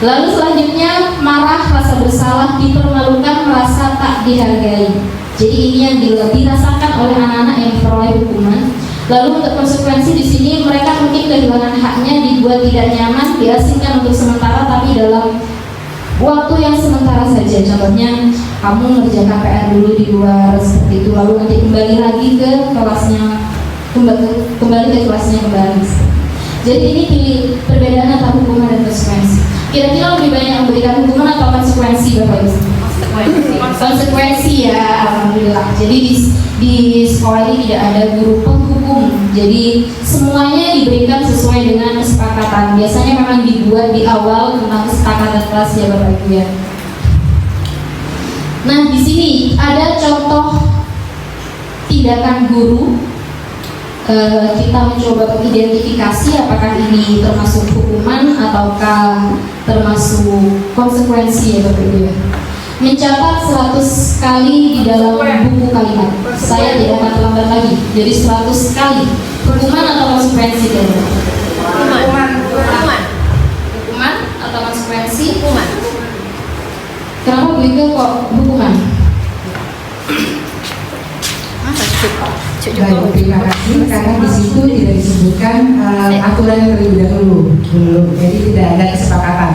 Lalu selanjutnya marah, rasa bersalah, dipermalukan, merasa tak dihargai. Jadi ini yang dirasakan oleh anak-anak yang diperoleh hukuman. Lalu untuk konsekuensi di sini mereka mungkin kehilangan haknya, dibuat tidak nyaman, diasingkan untuk sementara tapi dalam waktu yang sementara saja. Contohnya kamu mengerjakan PR dulu di luar seperti itu, lalu nanti kembali lagi ke kelasnya, kembali ke kelasnya kembali. Jadi ini pilih perbedaan antara hukuman dan konsekuensi. Kira-kira lebih banyak memberikan hukuman atau konsekuensi Bapak Ibu? Konsekuensi ya, alhamdulillah. Jadi di sekolah ini tidak ada guru penghukum. Jadi semuanya diberikan sesuai dengan kesepakatan. Biasanya memang dibuat di awal tentang kesepakatan kelas ya Bapak Ibu ya. Nah di sini ada contoh tindakan guru. Kita mencoba mengidentifikasi apakah ini termasuk hukuman ataukah termasuk konsekuensi ya Bapak Ibu ya. Mencatat 100 kali di dalam buku kalimat. Saya tidak akan terlambat lagi. Jadi 100 kali. Hukuman atau konsekuensi ya? Hukuman atau konsekuensi? Hukuman. Kenapa begitu kok hukuman? Baik, terima kasih karena di situ tidak disebutkan aturan yang terlebih dahulu, jadi tidak ada kesepakatan.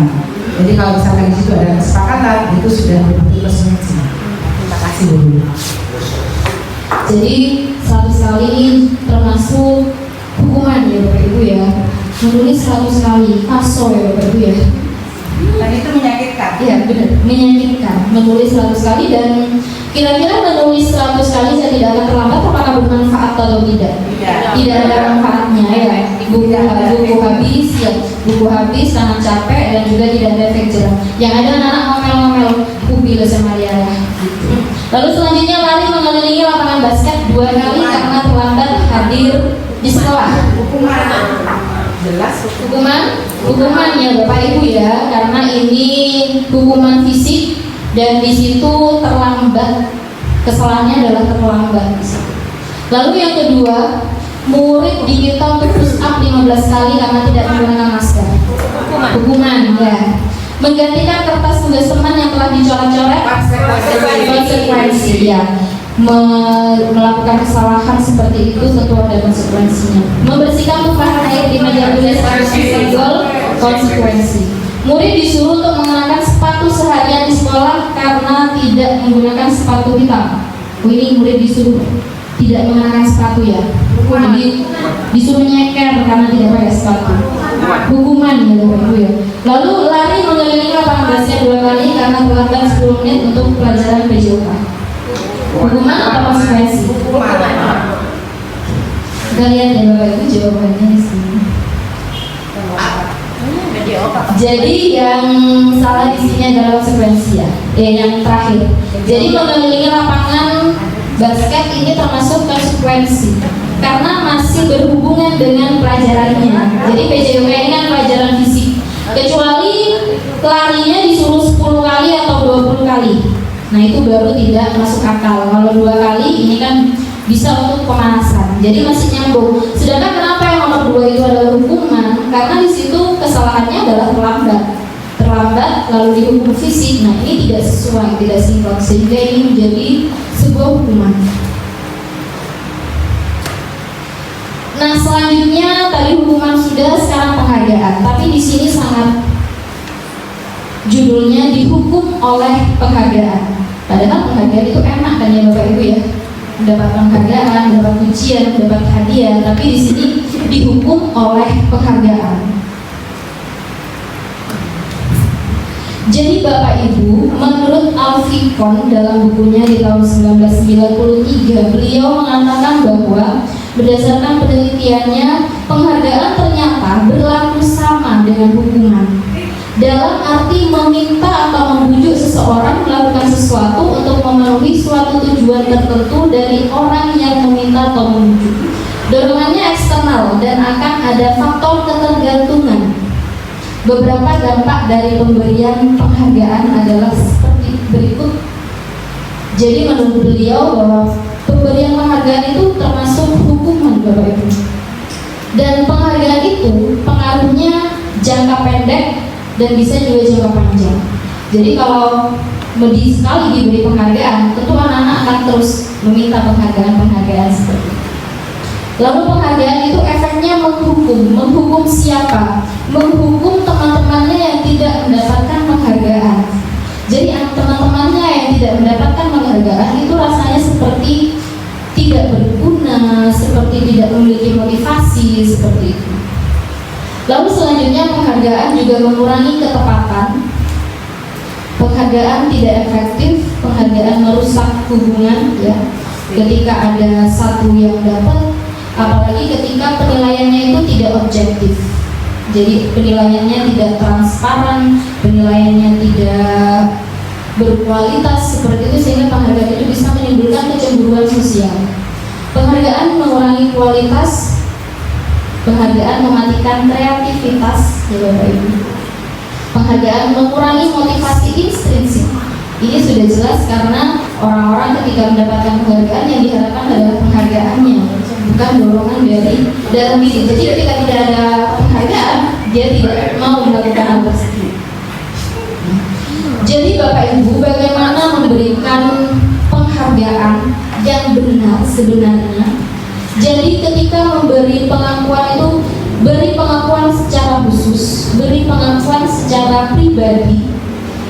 Jadi kalau misalkan di situ ada kesepakatan, itu sudah berbentuk konsekuensi. Terima kasih Bu. Jadi 100 kali ini termasuk hukuman ya Bapak Ibu ya. Menulis 100 kali, paso ya Bapak Ibu ya. Dan itu menyakitkan. Iya benar, menyakitkan. Menulis 100 kali dan kira-kira menulis 100 kali saya tidak akan terlambat, apakah bermanfaat atau tidak? Tidak ada manfaatnya ya. Buku habis ya, buku habis, tangan capek, dan juga tidak ada efek jerah. Yang ada anak ngomel-ngomel, kubil sama dia ya. Lalu selanjutnya lari mengelilingi lapangan basket 2 kali karena terlambat hadir di sekolah. Hukuman ya Bapak Ibu ya, karena ini hukuman fisik dan di situ terlambat, kesalahannya adalah terlambat. Lalu yang kedua, murid diminta untuk push up 15 kali karena tidak menggunakan masker. Hukuman ya. Menggantikan kertas tugas teman yang telah dicoret-coret, konsekuensi ya. Melakukan kesalahan seperti itu tentu ada konsekuensinya. Membersihkan tumpahan air di meja tulis harus senggol, konsekuensi. Murid disuruh untuk mengenakan sepatu seharian di sekolah karena tidak menggunakan sepatu hitam. Ini murid disuruh tidak mengenakan sepatu ya. Jadi disuruh nyeker karena tidak pakai sepatu. Hukuman ya Bapak Ibu ya. Lalu lari mengelilingi lapangan basket 2 kali karena terlambat 10 menit untuk pelajaran PJOK. Hukuman atau konsekuensi? Kita lihat ya Bapak Ibu jawabannya di sini. Jadi yang salah di sini adalah konsekuensi ya. Yang terakhir. Jadi mengelilingi lapangan basket ini termasuk konsekuensi karena masih berhubungan dengan pelajarannya. Jadi PJOK ini kan pelajaran fisik. Kecuali larinya disuruh 10 kali atau 20 kali. Nah itu baru tidak masuk akal. Kalau 2 kali ini kan bisa untuk pemanasan. Jadi masih nyambung. Sedangkan kenapa yang nomor 2 itu adalah hukuman? Karena di situ kesalahannya adalah terlambat lalu dihukum fisik. Nah ini tidak sesuai, tidak sinkron, sehingga ini menjadi sebuah hukuman. Nah selanjutnya tadi hukuman sudah, sekarang penghargaan. Tapi di sini sangat judulnya dihukum oleh penghargaan. Padahal penghargaan itu enak kan ya Bapak Ibu ya, mendapat penghargaan, mendapat pujian, mendapat hadiah. Tapi di sini dihukum oleh penghargaan. Jadi Bapak Ibu, menurut Alfikon dalam bukunya di tahun 1993, beliau mengatakan bahwa berdasarkan penelitiannya, penghargaan ternyata berlaku sama dengan hukuman. Dalam arti meminta atau membujuk seseorang melakukan sesuatu untuk memenuhi suatu tujuan tertentu dari orang yang meminta atau membujuk. Dorongannya eksternal dan akan ada faktor ketergantungan. Beberapa dampak dari pemberian penghargaan adalah seperti berikut. Jadi menurut beliau bahwa pemberian penghargaan itu termasuk hukuman Bapak Ibu. Dan penghargaan itu pengaruhnya jangka pendek dan bisa juga jangka panjang. Jadi kalau sekali diberi penghargaan, tentu anak-anak akan terus meminta penghargaan seperti itu. Lalu penghargaan itu efeknya menghukum siapa? Menghukum teman-temannya yang tidak mendapatkan penghargaan. Jadi teman-temannya yang tidak mendapatkan penghargaan itu rasanya seperti tidak berguna, seperti tidak memiliki motivasi, seperti itu. Lalu selanjutnya penghargaan juga mengurangi ketepatan. Penghargaan tidak efektif, penghargaan merusak hubungan ya. Ketika ada satu yang dapat, apalagi ketika penilaiannya itu tidak objektif. Jadi penilaiannya tidak transparan, penilaiannya tidak berkualitas seperti itu, sehingga penghargaan itu bisa menimbulkan kecemburuan sosial. Penghargaan mengurangi kualitas, penghargaan mematikan kreativitas ya Bapak Ibu. Penghargaan mengurangi motivasi intrinsik. Ini sudah jelas karena orang-orang ketika mendapatkan penghargaan yang diharapkan adalah penghargaannya, bukan dorongan dari dalam diri. Jadi ketika tidak ada penghargaan, dia tidak mau melakukan hal tersebut. Jadi Bapak Ibu, bagaimana memberikan penghargaan yang benar sebenarnya? Jadi ketika memberi pengakuan itu, beri pengakuan secara khusus, beri pengakuan secara pribadi,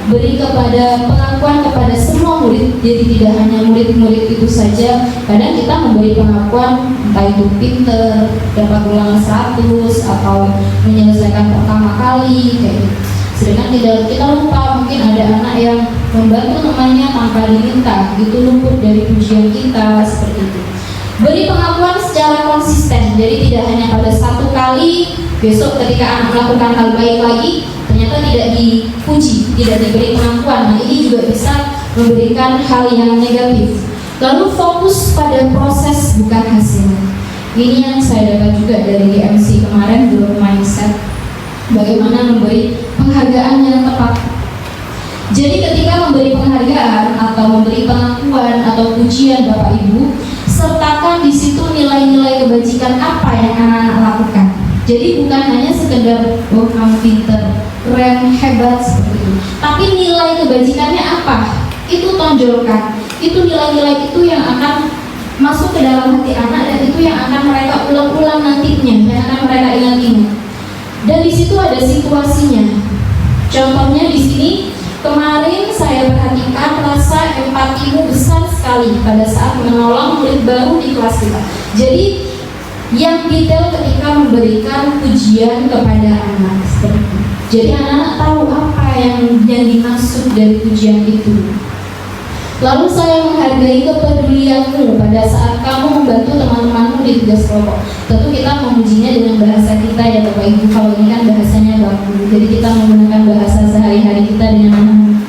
beri pengakuan kepada semua murid. Jadi tidak hanya murid-murid itu saja. Kadang kita memberi pengakuan entah itu pinter, dapat ulangan 100 atau menyelesaikan pertama kali kayak gitu. Sedangkan kita lupa, mungkin ada anak yang membantu temannya tanpa diminta, itu luput dari pujian kita seperti itu. Beri pengakuan secara konsisten, jadi tidak hanya pada satu kali, besok ketika anak melakukan hal baik lagi, ternyata tidak dipuji, tidak diberi pengakuan. Nah, ini juga bisa memberikan hal yang negatif. Lalu fokus pada proses bukan hasil. Ini yang saya dapat juga dari GMC kemarin, Growth Mindset. Bagaimana memberi penghargaan yang tepat. Jadi ketika memberi penghargaan atau memberi pengakuan atau pujian Bapak Ibu, sertakan di situ nilai-nilai kebajikan apa yang anak-anak lakukan. Jadi bukan hanya sekedar oh kamu pinter, keren, hebat seperti itu. Tapi nilai kebajikannya apa? Itu tonjolkan. Itu nilai-nilai itu yang akan masuk ke dalam hati anak dan itu yang akan mereka ulang-ulang nantinya, yang akan mereka ingat-ingat. Dan di situ ada situasinya. Contohnya di sini kemarin saya perhatikan rasa empatimu besar sekali pada saat menolong murid baru di kelas kita. Jadi yang detail ketika memberikan pujian kepada anak seperti itu. Jadi anak-anak tahu apa yang dimaksud dari pujian itu. Lalu saya menghargai kepedulianmu pada saat kamu membantu teman-temanmu di tugas kelompok. Tentu kita memujinya dengan bahasa kita ya Bapak Ibu. Kalau ini kan bahasanya baku, jadi kita menggunakan bahasa sehari-hari kita dengan anak-anak.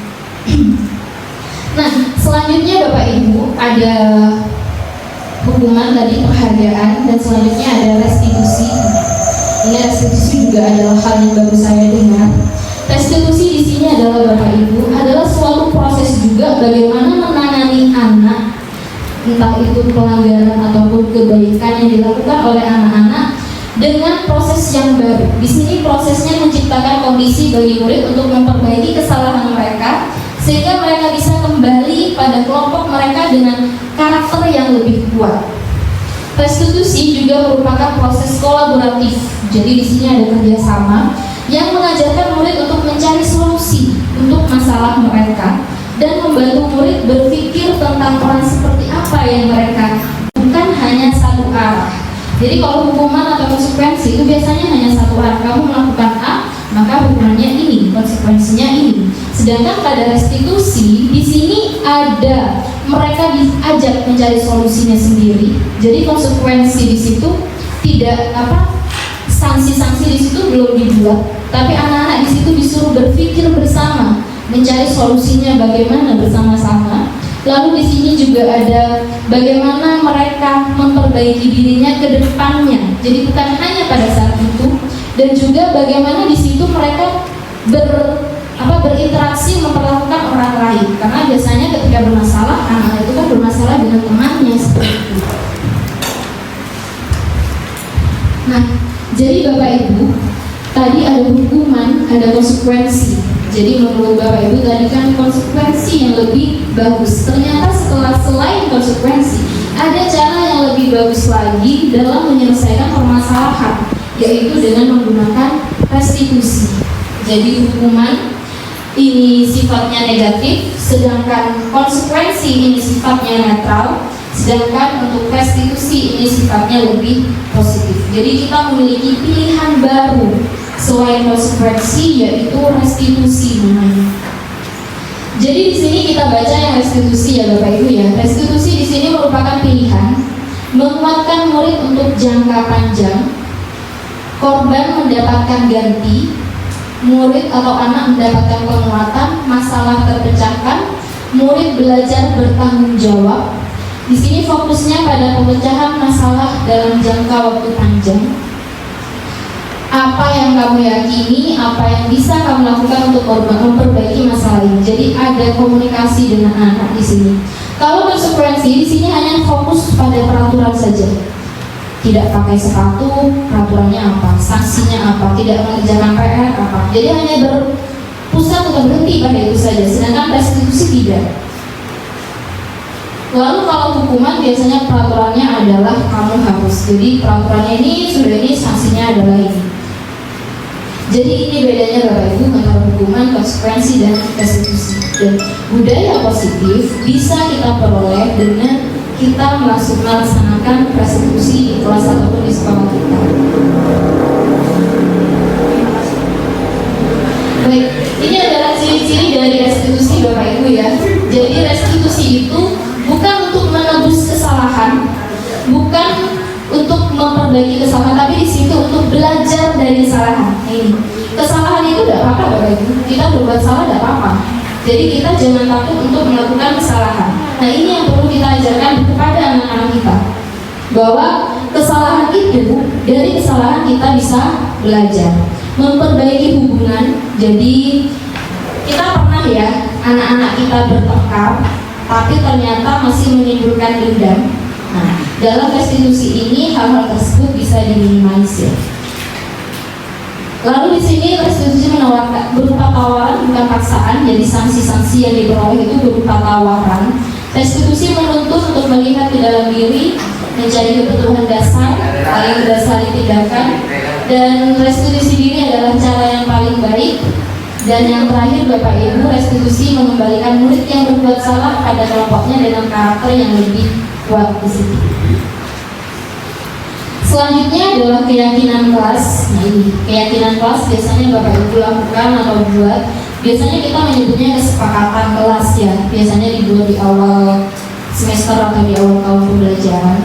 Nah, selanjutnya Bapak Ibu ada hukuman tadi, penghargaan, dan selanjutnya ada restitusi. Ini restitusi juga adalah hal yang baru saya dengar. Restitusi di sini adalah Bapak Ibu adalah suatu proses juga bagaimana menangani anak, entah itu pelanggaran ataupun kebaikan yang dilakukan oleh anak-anak dengan proses yang baru. Di sini prosesnya menciptakan kondisi bagi murid untuk memperbaiki kesalahan mereka sehingga mereka bisa kembali pada kelompok mereka dengan karakter yang lebih kuat. Restitusi juga merupakan proses kolaboratif. Jadi di sini ada kerjasama yang mengajarkan murid untuk mencari solusi untuk masalah mereka dan membantu murid berpikir tentang peran seperti apa yang mereka, bukan hanya satu arah. Jadi kalau hukuman atau konsekuensi itu biasanya hanya satu arah. Kamu melakukan A, maka hukumannya ini, konsekuensinya ini. Sedangkan pada restitusi di sini ada mereka diajak mencari solusinya sendiri. Jadi konsekuensi di situ tidak sanksi-sanksi di situ belum dibuat, tapi anak-anak di situ disuruh berpikir bersama, mencari solusinya bagaimana bersama-sama. Lalu di sini juga ada bagaimana mereka memperbaiki dirinya ke depannya. Jadi bukan hanya pada saat itu, dan juga bagaimana di situ mereka berinteraksi memperlakukan orang lain. Karena biasanya ketika bermasalah, anak itu kan bermasalah dengan temannya seperti itu. Nah, jadi Bapak Ibu, tadi ada hukuman, ada konsekuensi. Jadi menurut Bapak Ibu tadi kan konsekuensi yang lebih bagus. Ternyata setelah selain konsekuensi, ada cara yang lebih bagus lagi dalam menyelesaikan permasalahan, yaitu dengan menggunakan restitusi. Jadi hukuman ini sifatnya negatif, sedangkan konsekuensi ini sifatnya netral. Sedangkan untuk restitusi ini sifatnya lebih positif. Jadi kita memiliki pilihan baru selain konsekuensi, yaitu restitusi namanya. Jadi di sini kita baca yang restitusi ya Bapak Ibu ya. Restitusi di sini merupakan pilihan menguatkan murid untuk jangka panjang, korban mendapatkan ganti, murid atau anak mendapatkan penguatan, masalah terpecahkan, murid belajar bertanggung jawab. Di sini fokusnya pada pemecahan masalah dalam jangka waktu panjang. Apa yang kamu yakini, apa yang bisa kamu lakukan untuk memperbaiki masalah ini. Jadi ada komunikasi dengan anak di sini. Kalau konsekuensi di sini hanya fokus pada peraturan saja. Tidak pakai sepatu, peraturannya apa, sanksinya apa, tidak mengerjakan PR apa. Jadi hanya berpusat atau berhenti pada itu saja. Sedangkan restitusi tidak. Lalu kalau hukuman biasanya peraturannya adalah kamu harus. Jadi peraturannya ini sudah ini, sanksinya adalah ini. Jadi ini bedanya Bapak Ibu antara hukuman, konsekuensi, dan restitusi. Dan budaya positif bisa kita peroleh dengan kita melaksanakan restitusi di kelas ataupun di sekolah kita. Baik, ini adalah ciri-ciri dari restitusi Bapak Ibu ya. Jadi restitusi itu bukan untuk menebus kesalahan, bukan memperbaiki kesalahan, tapi di situ untuk belajar dari kesalahan. Nah, ini kesalahan itu tidak apa-apa Bapak Ibu, kita berbuat salah tidak apa-apa. Jadi kita jangan takut untuk melakukan kesalahan. Nah, ini yang perlu kita ajarkan kepada anak-anak kita, bahwa kesalahan itu, dari kesalahan kita bisa belajar, memperbaiki hubungan. Jadi kita pernah ya, anak-anak kita bertengkar, tapi ternyata masih menimbulkan dendam. Nah, dalam restitusi ini hal-hal tersebut bisa diminimalisir. Lalu di sini restitusi menawarkan berupa tawaran, bukan paksaan. Jadi sanksi-sanksi yang diperoleh itu berupa tawaran. Restitusi menuntut untuk melihat ke dalam diri, mencari kebutuhan dasar, paling mendasari tindakan, dan restitusi diri adalah cara yang paling baik. Dan yang terakhir Bapak Ibu, restitusi mengembalikan murid yang berbuat salah pada kelompoknya dengan karakter yang lebih kuat di situ. Selanjutnya adalah keyakinan kelas. Nah, ini keyakinan kelas biasanya Bapak Ibu lakukan atau buat. Biasanya kita menyebutnya kesepakatan kelas ya. Biasanya dibuat di awal semester atau di awal tahun pembelajaran.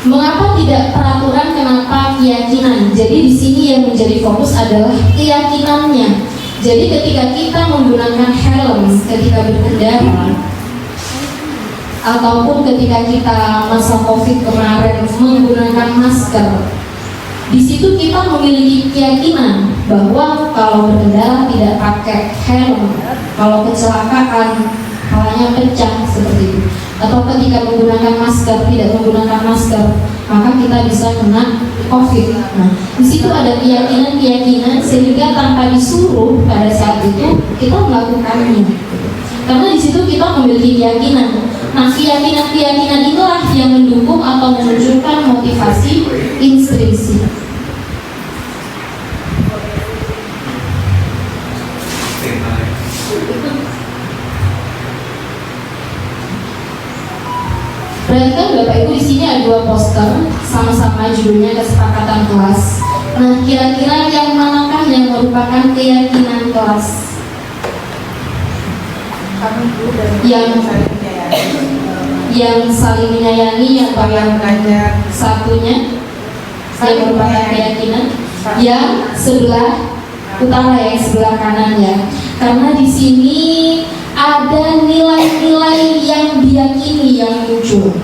Mengapa tidak peraturan, kenapa keyakinan? Jadi di sini yang menjadi fokus adalah keyakinannya. Jadi ketika kita menggunakan helm ketika berkendara, ataupun ketika kita masa COVID kemarin menggunakan masker, di situ kita memiliki keyakinan bahwa kalau berkendara tidak pakai helm, kalau kecelakaan kepalanya pecah seperti itu, atau ketika menggunakan masker tidak menggunakan masker, maka kita bisa kena COVID. Nah, di situ ada keyakinan-keyakinan sehingga tanpa disuruh pada saat itu kita melakukannya. Karena di situ kita memiliki keyakinan. Nah, keyakinan-keyakinan itulah yang mendukung atau menunjukkan motivasi intrinsik. Perhatikan Bapak Ibu, di sini ada dua poster, sama-sama judulnya kesepakatan kelas. Nah, kira-kira yang manakah yang merupakan keyakinan kelas? Yang saling menyayangi, yang satunya yang merupakan keyakinan, yang sebelah utara ya, sebelah kanan ya. Karena di sini ada nilai-nilai yang diyakini yang muncul.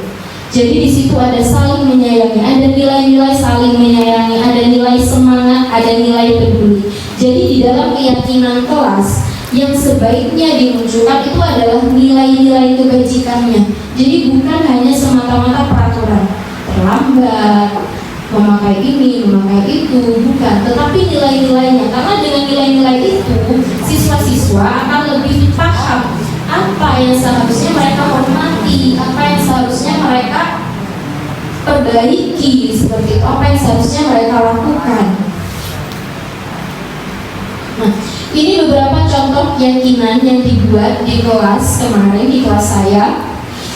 Jadi di situ ada saling menyayangi, ada nilai-nilai saling menyayangi, ada nilai semangat, ada nilai peduli. Jadi di dalam keyakinan kelas yang sebaiknya dimunculkan itu adalah nilai-nilai kebajikannya. Jadi bukan hanya semata-mata peraturan, terlambat, memakai ini, memakai itu, bukan. Tetapi nilai-nilainya, karena dengan nilai-nilai itu siswa-siswa akan lebih paham apa yang seharusnya mereka hormati, apa yang seharusnya mereka perbaiki, seperti itu, apa yang seharusnya mereka lakukan. Nah, ini beberapa contoh keyakinan yang dibuat di kelas kemarin, di kelas saya.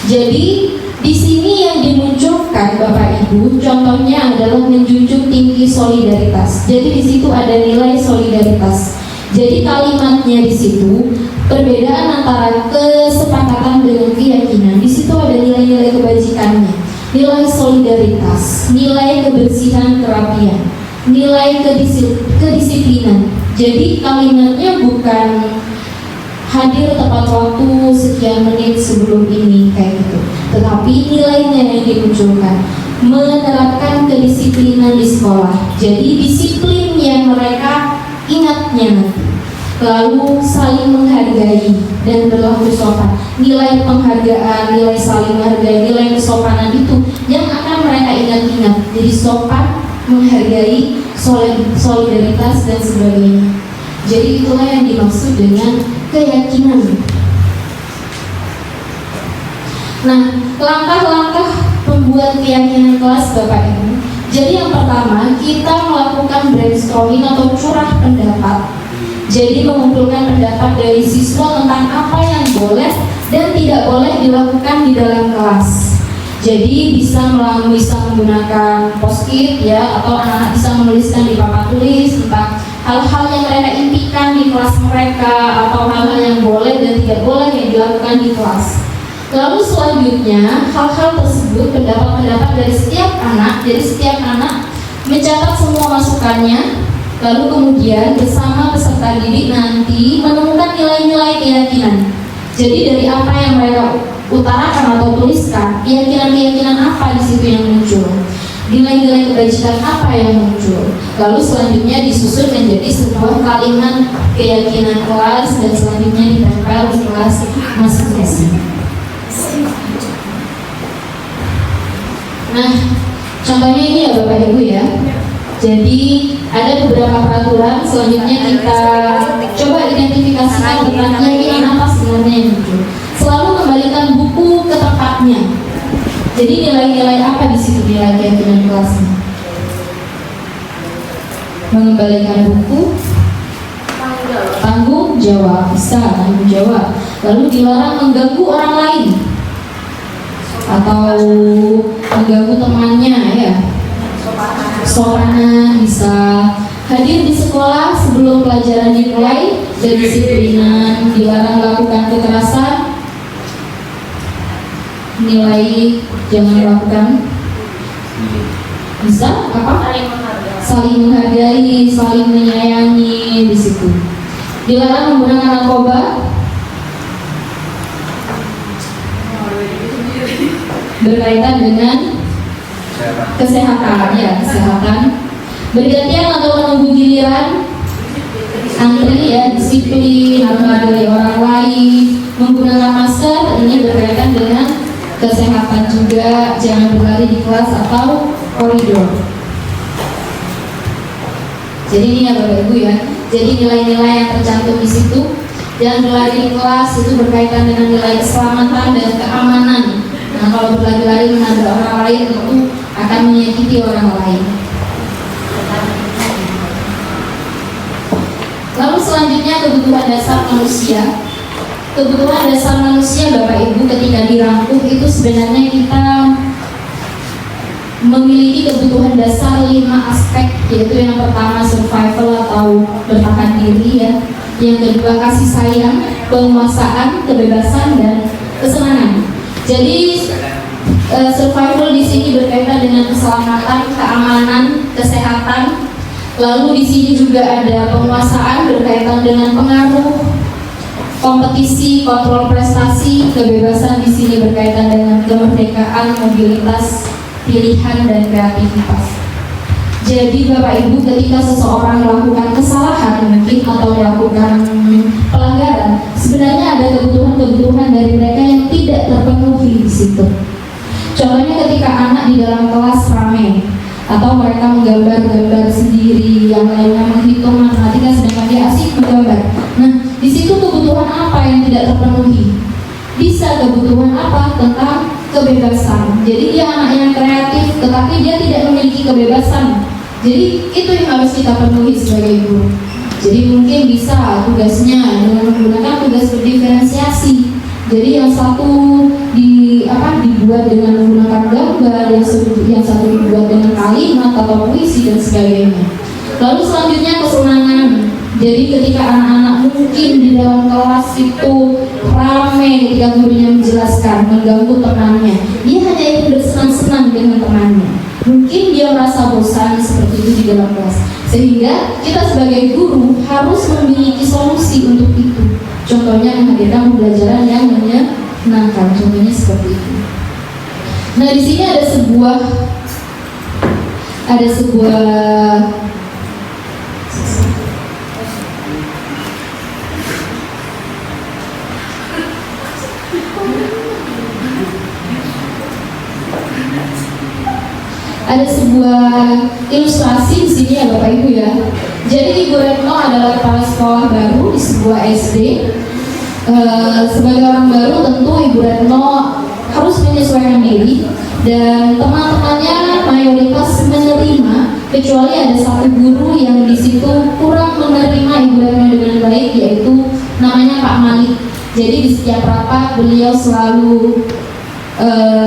Jadi di sini yang dimunculkan Bapak Ibu, contohnya adalah menjunjung tinggi solidaritas. Jadi di situ ada nilai solidaritas. Jadi kalimatnya di situ perbedaan antara kesepakatan dengan keyakinan. Di situ ada nilai-nilai kebajikannya, nilai solidaritas, nilai kebersihan, kerapian, nilai kedisiplinan. Jadi kalimatnya bukan hadir tepat waktu sekian menit sebelum ini kayak gitu, tetapi nilainya yang dimunculkan, menerapkan kedisiplinan di sekolah. Jadi disiplin yang mereka ingatnya, lalu saling menghargai dan berlaku sopan. Nilai penghargaan, nilai saling menghargai, nilai kesopanan itu yang akan mereka ingat-ingat. Jadi sopan, menghargai, solidaritas dan sebagainya. Jadi itulah yang dimaksud dengan keyakinan. Nah, langkah-langkah pembuat keyakinan kelas Bapak Ibu. Jadi yang pertama, kita melakukan brainstorming atau curah pendapat. Jadi mengumpulkan pendapat dari siswa tentang apa yang boleh dan tidak boleh dilakukan di dalam kelas. Jadi bisa menggunakan post-it ya, atau anak-anak bisa menuliskan di papan tulis tentang hal-hal yang mereka impikan di kelas mereka, atau hal-hal yang boleh dan tidak boleh yang dilakukan di kelas. Lalu selanjutnya hal-hal tersebut, pendapat-pendapat dari setiap anak, jadi setiap anak mencatat semua masukannya, lalu kemudian bersama peserta didik nanti menemukan nilai-nilai keyakinan. Jadi dari apa yang mereka utarakan atau tuliskan, keyakinan-keyakinan apa di situ yang muncul, nilai-nilai kebajikan apa yang muncul. Lalu selanjutnya disusun menjadi sebuah kalimat keyakinan kelas dan selanjutnya ditempel di kelas masing-masing. Nah, contohnya ini ya Bapak Ibu ya. Jadi ada beberapa peraturan, selanjutnya kita coba identifikasikan tentang keyakinan apa sebenarnya yang muncul. Selalu kembalikan buku ke tempatnya. Jadi nilai-nilai apa di situ nilai keyakinan kelasnya? Mengembalikan buku, tanggung jawab, bisa tanggung jawab. Lalu dilarang mengganggu orang lain atau mengganggu temannya ya. Sopanan, bisa hadir di sekolah sebelum pelajaran dimulai, kedisiplinan, dilarang melakukan kekerasan, nilai jangan melakukan, bisa apa? Saling menghargai, saling menyayangi di situ. Dilarang menggunakan narkoba, berkaitan dengan kesehatan ya, kesehatan. Bergantian atau menunggu giliran, antri ya, disiplin, menghargai orang lain, menggunakan masker, ini berkaitan dengan kesehatan juga. Jangan berlari di kelas atau koridor. Jadi ini ya Bapak Ibu ya. Jadi nilai-nilai yang tercantum di situ. Jangan berlari di kelas itu berkaitan dengan nilai keselamatan dan keamanan. Nah, kalau berlari-lari menabrak orang lain itu akan menyakiti orang lain. Lalu selanjutnya kebutuhan dasar manusia. Kebutuhan dasar manusia Bapak Ibu ketika dirangkum itu sebenarnya kita memiliki kebutuhan dasar 5 aspek, yaitu yang pertama survival atau bertahan diri ya. Yang kedua kasih sayang, penguasaan, kebebasan dan kesenangan. Jadi survival di sini berkaitan dengan keselamatan, keamanan, kesehatan. Lalu di sini juga ada penguasaan berkaitan dengan pengaruh, kompetisi, kontrol prestasi. Kebebasan di sini berkaitan dengan kemerdekaan, mobilitas, pilihan dan kreativitas. Jadi Bapak Ibu ketika seseorang melakukan kesalahan mungkin atau melakukan pelanggaran, sebenarnya ada kebutuhan-kebutuhan dari mereka yang tidak terpenuhi di situ. Contohnya ketika anak di dalam kelas ramai atau mereka menggambar-gambar sendiri, yang lainnya menghitung matematika sedangkan dia asik menggambar. Nah, di situ kebutuhan apa yang tidak terpenuhi? Bisa kebutuhan apa? Tentang kebebasan. Jadi dia anak yang kreatif, tetapi dia tidak memiliki kebebasan. Jadi itu yang harus kita penuhi sebagai guru. Jadi mungkin bisa tugasnya dengan menggunakan tugas berdiferensiasi. Jadi yang satu dibuat dengan menggunakan gambar, yang satu dibuat dengan kalimat atau puisi dan sebagainya. Lalu selanjutnya kesenangan. Jadi ketika anak-anak mungkin di dalam kelas itu ramai ketika gurunya menjelaskan, mengganggu temannya, dia hanya ingin bersenang-senang dengan temannya. Mungkin dia merasa bosan seperti itu di dalam kelas. Sehingga kita sebagai guru harus memiliki solusi untuk itu. Contohnya menghadirkan pembelajaran yang menyenangkan. Contohnya seperti itu. Nah, di sini ada sebuah ilustrasi di sini ya Bapak Ibu ya. Jadi Ibu Retno adalah kepala sekolah baru di sebuah SD. Sebagai orang baru tentu Ibu Retno harus menyesuaikan diri dan teman-temannya mayoritas menerima, kecuali ada satu guru yang di situ kurang menerima Ibu Retno dengan baik, yaitu namanya Pak Malik. Jadi di setiap rapat beliau selalu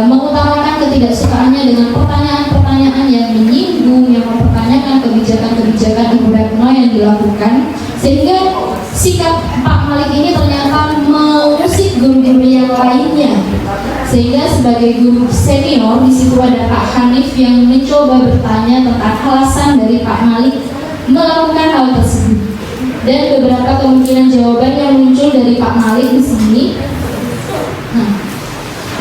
mengutarakan ketidaksukaannya dengan pertanyaan-pertanyaan yang menyinggung, yang mempertanyakan kebijakan-kebijakan Ibu Retno yang dilakukan, sehingga sikap Pak Malik ini ternyata mengusik guru-guru yang lainnya Sehingga sebagai guru senior di situ ada Pak Hanif yang mencoba bertanya tentang alasan dari Pak Malik melakukan hal tersebut. Dan beberapa kemungkinan jawaban yang muncul dari Pak Malik di sini. Nah,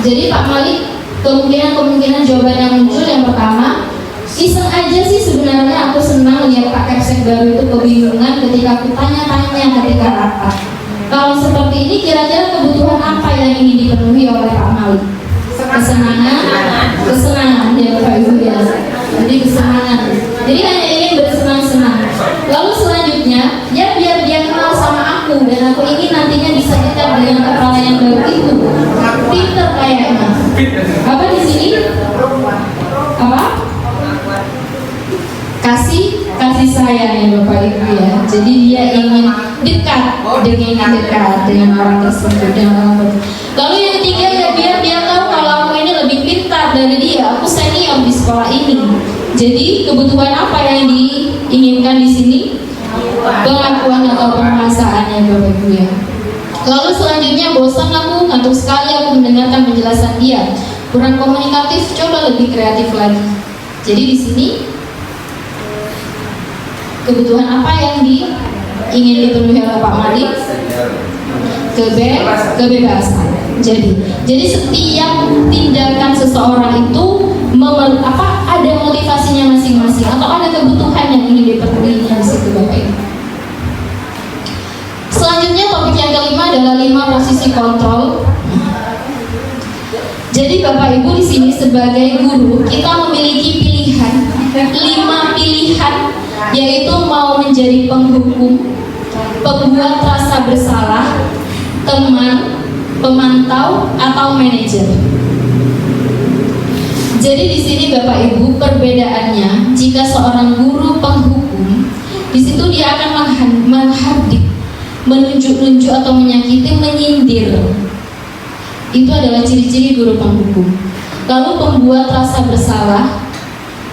jadi Pak Malik kemungkinan jawaban yang muncul yang pertama, iseng aja sih sebenarnya aku senang lihat Pak Kepsek baru itu kebingungan ketika aku tanya-tanya ketika rapat. Kalau seperti ini kira-kira kebutuhan apa yang ingin dipenuhi oleh Pak Malik? Kesenangan ya Bapak Ibu ya. Jadi kesenangan. Jadi hanya ingin bersenang-senang. Lalu selanjutnya, ya biar dia kenal sama aku dan aku ingin nantinya bisa dekat dengan kepala yang baru itu. Pinter kayaknya. Apa di sini? Apa? Kasih sayang ya Bapak Ibu ya. Jadi dia ingin dekat dengan orang tersebut, dengan orang tersebut. Lalu yang ketiga, ya biar dia tahu kalau aku ini lebih pintar dari dia. Aku senior di sekolah ini. Jadi kebutuhan apa yang diinginkan di sini? Pengakuan atau penguasaannya Bapak Ibu ya. Lalu selanjutnya, bosan aku, ngantuk sekali aku mendengarkan penjelasan dia. Kurang komunikatif, coba lebih kreatif lagi. Jadi di sini kebutuhan apa yang ingin dipenuhi oleh Pak Malik? Kebebasan. Jadi setiap tindakan seseorang itu ada motivasinya masing-masing atau ada kebutuhan yang ingin dipenuhi di situ Bapak Ibu. Selanjutnya topik yang kelima adalah 5 posisi kontrol. Jadi Bapak Ibu di sini sebagai guru kita memiliki pilihan 5 pilihan, yaitu mau menjadi penghukum, pembuat rasa bersalah, teman, pemantau, atau manajer. Jadi di sini Bapak Ibu perbedaannya, jika seorang guru penghukum, di situ dia akan menghardik, menunjuk-nunjuk atau menyakiti, menyindir. Itu adalah ciri-ciri guru penghukum. Lalu pembuat rasa bersalah,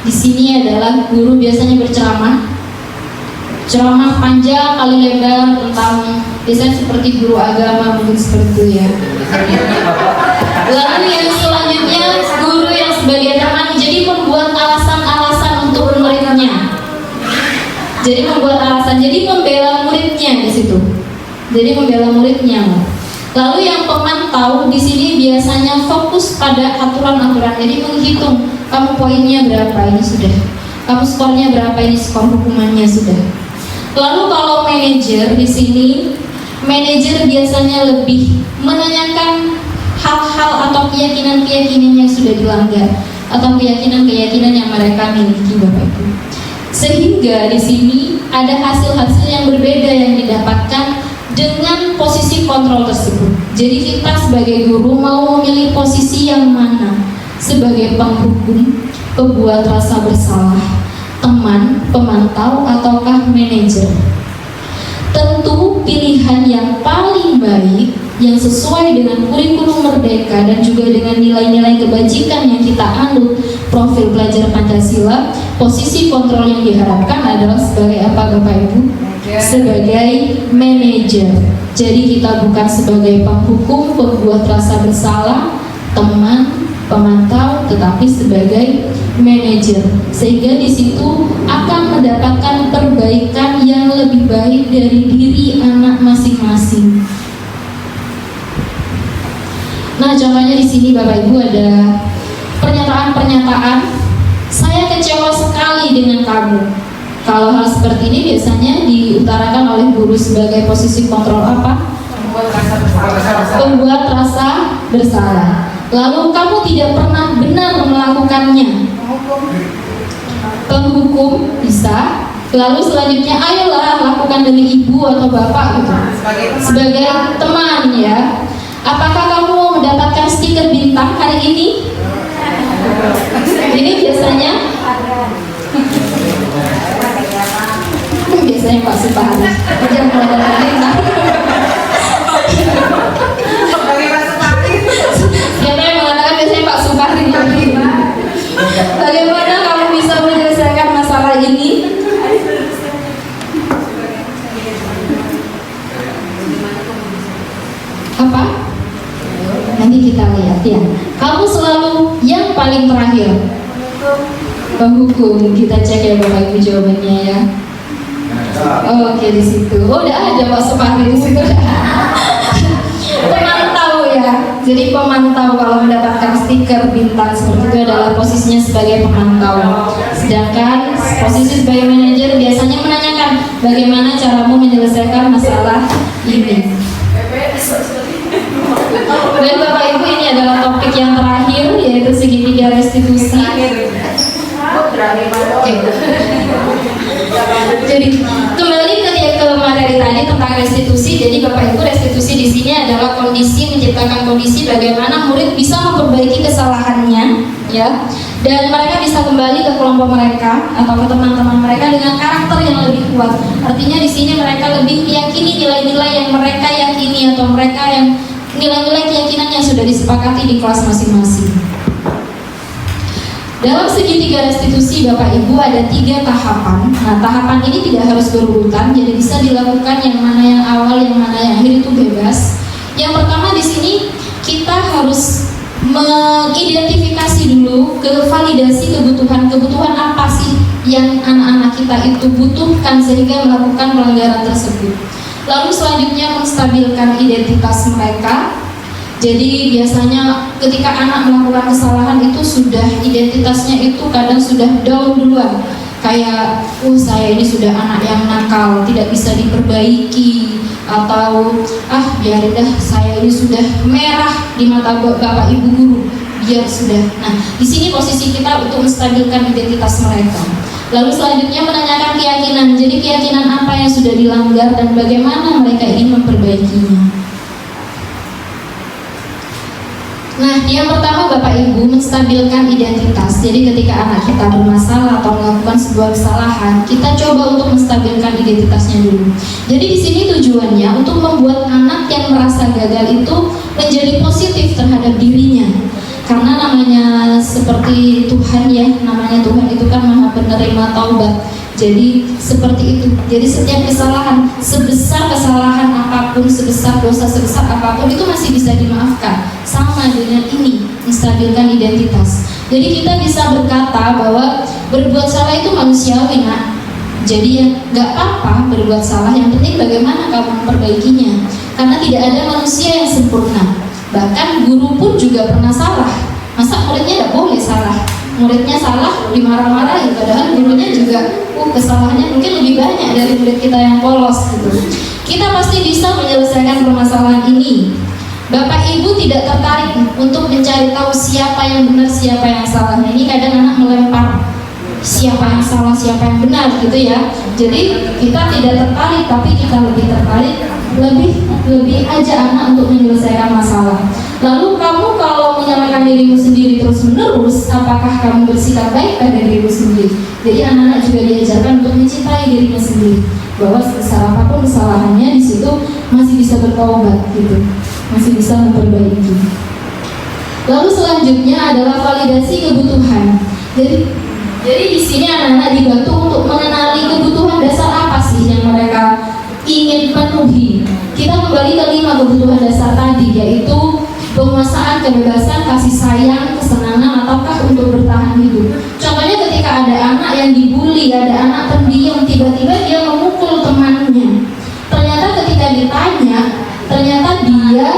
di sini adalah guru biasanya berceramah, ceramah panjang kali lebar tentang biasanya seperti guru agama mungkin seperti itu ya. Lalu yang selanjutnya guru yang sebagai teman, jadi membuat alasan-alasan untuk muridnya. Jadi membuat alasan, jadi membela muridnya di situ. Jadi membela muridnya. Lalu yang pemantau di sini biasanya fokus pada aturan-aturan. Jadi menghitung kamu poinnya berapa ini sudah, kamu skornya berapa ini skor hukumannya sudah. Lalu kalau manajer di sini, manajer biasanya lebih menanyakan hal-hal atau keyakinan-keyakinan yang sudah dilanggar atau keyakinan-keyakinan yang mereka miliki Bapak Ibu. Sehingga di sini ada hasil-hasil yang berbeda yang didapatkan dengan posisi kontrol tersebut. Jadi kita sebagai guru mau memilih posisi yang mana? Sebagai penghukum, pembuat rasa bersalah, teman, pemantau, ataukah manajer? Tentu pilihan yang paling baik, yang sesuai dengan kurikulum Merdeka dan juga dengan nilai-nilai kebajikan yang kita anut, profil pelajar Pancasila, posisi kontrol yang diharapkan adalah sebagai apa Bapak Ibu? Sebagai manajer. Jadi kita bukan sebagai penghukum, pembuat rasa bersalah, teman, pemantau, tetapi sebagai manajer. Sehingga di situ akan mendapatkan perbaikan yang lebih baik dari diri anak masing-masing. Nah, contohnya di sini Bapak Ibu ada pernyataan-pernyataan, saya kecewa sekali dengan kamu. Kalau hal seperti ini biasanya diutarakan oleh guru sebagai posisi kontrol apa? Pembuat rasa bersalah. Lalu kamu tidak pernah benar melakukannya. Penghukum bisa. Lalu selanjutnya, ayolah lakukan demi ibu atau bapak gitu. Sebagai teman ya. Apakah kamu mau mendapatkan stiker bintang hari ini? Ini biasanya Pak Supari. Jangan melakukan bintang. Siapa yang mengatakan biasanya Pak Supari? Bagaimana kamu bisa menyelesaikan masalah ini? Apa? Nanti nanti kita lihat ya. Kamu selalu yang paling terakhir. Penghukum. Kita cek ya Bapak Ibu jawabannya ya. Oke, di situ. Oh, udah ada Pak Supardi di situ. Pemantau ya. Jadi pemantau kalau mendapatkan stiker bintang seperti itu adalah posisinya sebagai pemantau. Sedangkan posisi sebagai manajer biasanya menanyakan bagaimana caramu menyelesaikan masalah ini. Dan Bapak Ibu, ini adalah topik yang terakhir, yaitu segitiga restitusi. Oke. Jadi kembali ke materi tadi tentang restitusi. Jadi Bapak Ibu, restitusi di sini adalah kondisi, menciptakan kondisi bagaimana murid bisa memperbaiki kesalahannya, ya, dan mereka bisa kembali ke kelompok mereka atau ke teman-teman mereka dengan karakter yang lebih kuat. Artinya di sini mereka lebih meyakini nilai-nilai yang mereka yakini atau mereka yang nilai-nilai keyakinan yang sudah disepakati di kelas masing-masing. Dalam segitiga restitusi Bapak Ibu ada 3 tahapan. Nah, tahapan ini tidak harus berurutan, jadi bisa dilakukan yang mana yang awal, yang mana yang akhir, itu bebas. Yang pertama di sini kita harus mengidentifikasi dulu ke validasi kebutuhan apa sih yang anak-anak kita itu butuhkan sehingga melakukan pelanggaran tersebut. Lalu selanjutnya menstabilkan identitas mereka. Jadi biasanya ketika anak melakukan kesalahan itu sudah identitasnya itu kadang sudah down duluan. Kayak, saya ini sudah anak yang nakal, tidak bisa diperbaiki, atau biarin dah, saya ini sudah merah di mata Bapak Ibu guru, biar sudah. Nah, di sini posisi kita untuk menstabilkan identitas mereka. Lalu selanjutnya menanyakan keyakinan. Jadi keyakinan apa yang sudah dilanggar dan bagaimana mereka ingin memperbaikinya. Nah, yang pertama Bapak Ibu, menstabilkan identitas. Jadi ketika anak kita bermasalah atau melakukan sebuah kesalahan, kita coba untuk menstabilkan identitasnya dulu. Jadi di sini tujuannya untuk membuat anak yang merasa gagal itu menjadi positif terhadap dirinya. Karena namanya seperti Tuhan ya, namanya Tuhan itu kan Maha Penerima Taubat. Jadi seperti itu. Jadi setiap kesalahan, sebesar kesalahan apapun, sebesar dosa sebesar apapun itu masih bisa dimaafkan. Sama dengan ini, menstabilkan identitas. Jadi kita bisa berkata bahwa berbuat salah itu manusiawi, nak. Jadi ya nggak apa-apa berbuat salah, yang penting bagaimana kamu memperbaikinya. Karena tidak ada manusia yang sempurna. Bahkan guru pun juga pernah salah. Masa muridnya tidak boleh salah? Muridnya salah, dimarah-marahi, padahal gurunya juga kesalahannya mungkin lebih banyak dari murid kita yang polos gitu. Kita pasti bisa menyelesaikan permasalahan ini. Bapak Ibu tidak tertarik untuk mencari tahu siapa yang benar, siapa yang salah. Nah, ini kadang anak melempar siapa yang salah, siapa yang benar gitu ya. Jadi kita tidak tertarik, tapi kita lebih tertarik, lebih aja anak untuk menyelesaikan masalah. Lalu kamu kalau menyalahkan dirimu sendiri terus menerus, apakah kamu bersikap baik pada dirimu sendiri? Jadi anak-anak juga diajarkan untuk mencintai dirinya sendiri, bahwa sebesar apapun kesalahannya di situ masih bisa bertobat gitu, masih bisa memperbaiki. Lalu selanjutnya adalah validasi kebutuhan. Jadi di sini anak-anak dibantu untuk mengenali kebutuhan dasar apa sih yang mereka ingin penuhi. Kita kembali ke 5 kebutuhan dasar tadi, yaitu penguasaan, kebebasan, kasih sayang, kesenangan, ataukah untuk bertahan hidup. Contohnya ketika ada anak yang dibully, ada anak pendiam, tiba-tiba dia memukul temannya. Ternyata ketika ditanya, ternyata dia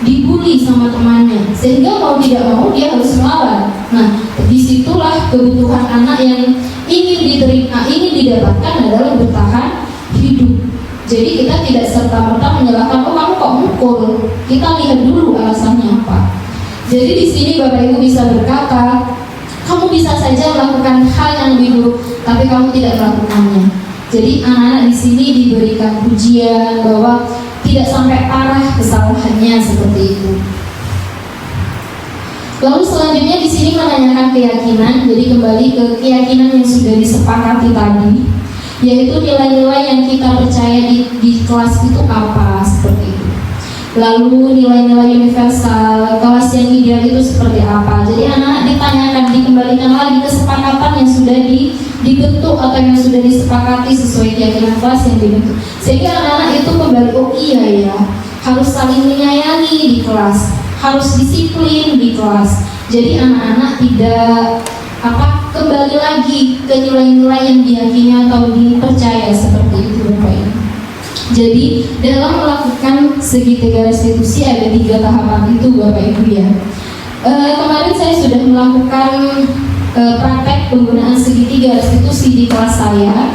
dibully sama temannya, sehingga mau tidak mau dia harus melawan. Nah, disitulah kebutuhan anak yang ingin diterima, ingin didapatkan adalah bertahan hidup. Jadi kita tidak serta-merta menyalahkan, kamu kok mukul. Kita lihat dulu alasannya apa. Jadi di sini Bapak Ibu bisa berkata, kamu bisa saja melakukan hal yang lebih buruk, tapi kamu tidak melakukannya. Jadi anak-anak di sini diberikan pujian bahwa tidak sampai parah kesalahannya seperti itu. Lalu selanjutnya di sini menanyakan keyakinan. Jadi kembali ke keyakinan yang sudah disepakati tadi, yaitu nilai-nilai yang kita percaya di kelas itu apa, seperti itu. Lalu nilai-nilai universal, kelas yang ideal itu seperti apa. Jadi anak-anak ditanyakan, dikembalikan lagi kesepakatan yang sudah dibentuk atau yang sudah disepakati sesuai keyakinan kelas yang dibentuk. Sehingga anak-anak itu kembali, oh iya ya, harus saling menyayangi di kelas. harus disiplin di kelas. Jadi anak-anak tidak kembali lagi ke nilai-nilai yang diyakini atau dipercaya seperti itu Bapak Ibu. Jadi dalam melakukan segitiga restitusi ada 3 tahapan itu Bapak Ibu ya. Kemarin saya sudah melakukan praktek penggunaan segitiga restitusi di kelas saya.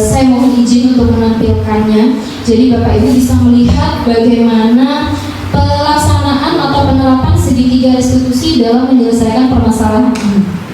Saya mohon izin untuk menampilkannya. Jadi Bapak Ibu bisa melihat bagaimana pelaksanaan atau penerapan segitiga restitusi dalam menyelesaikan permasalahan ini.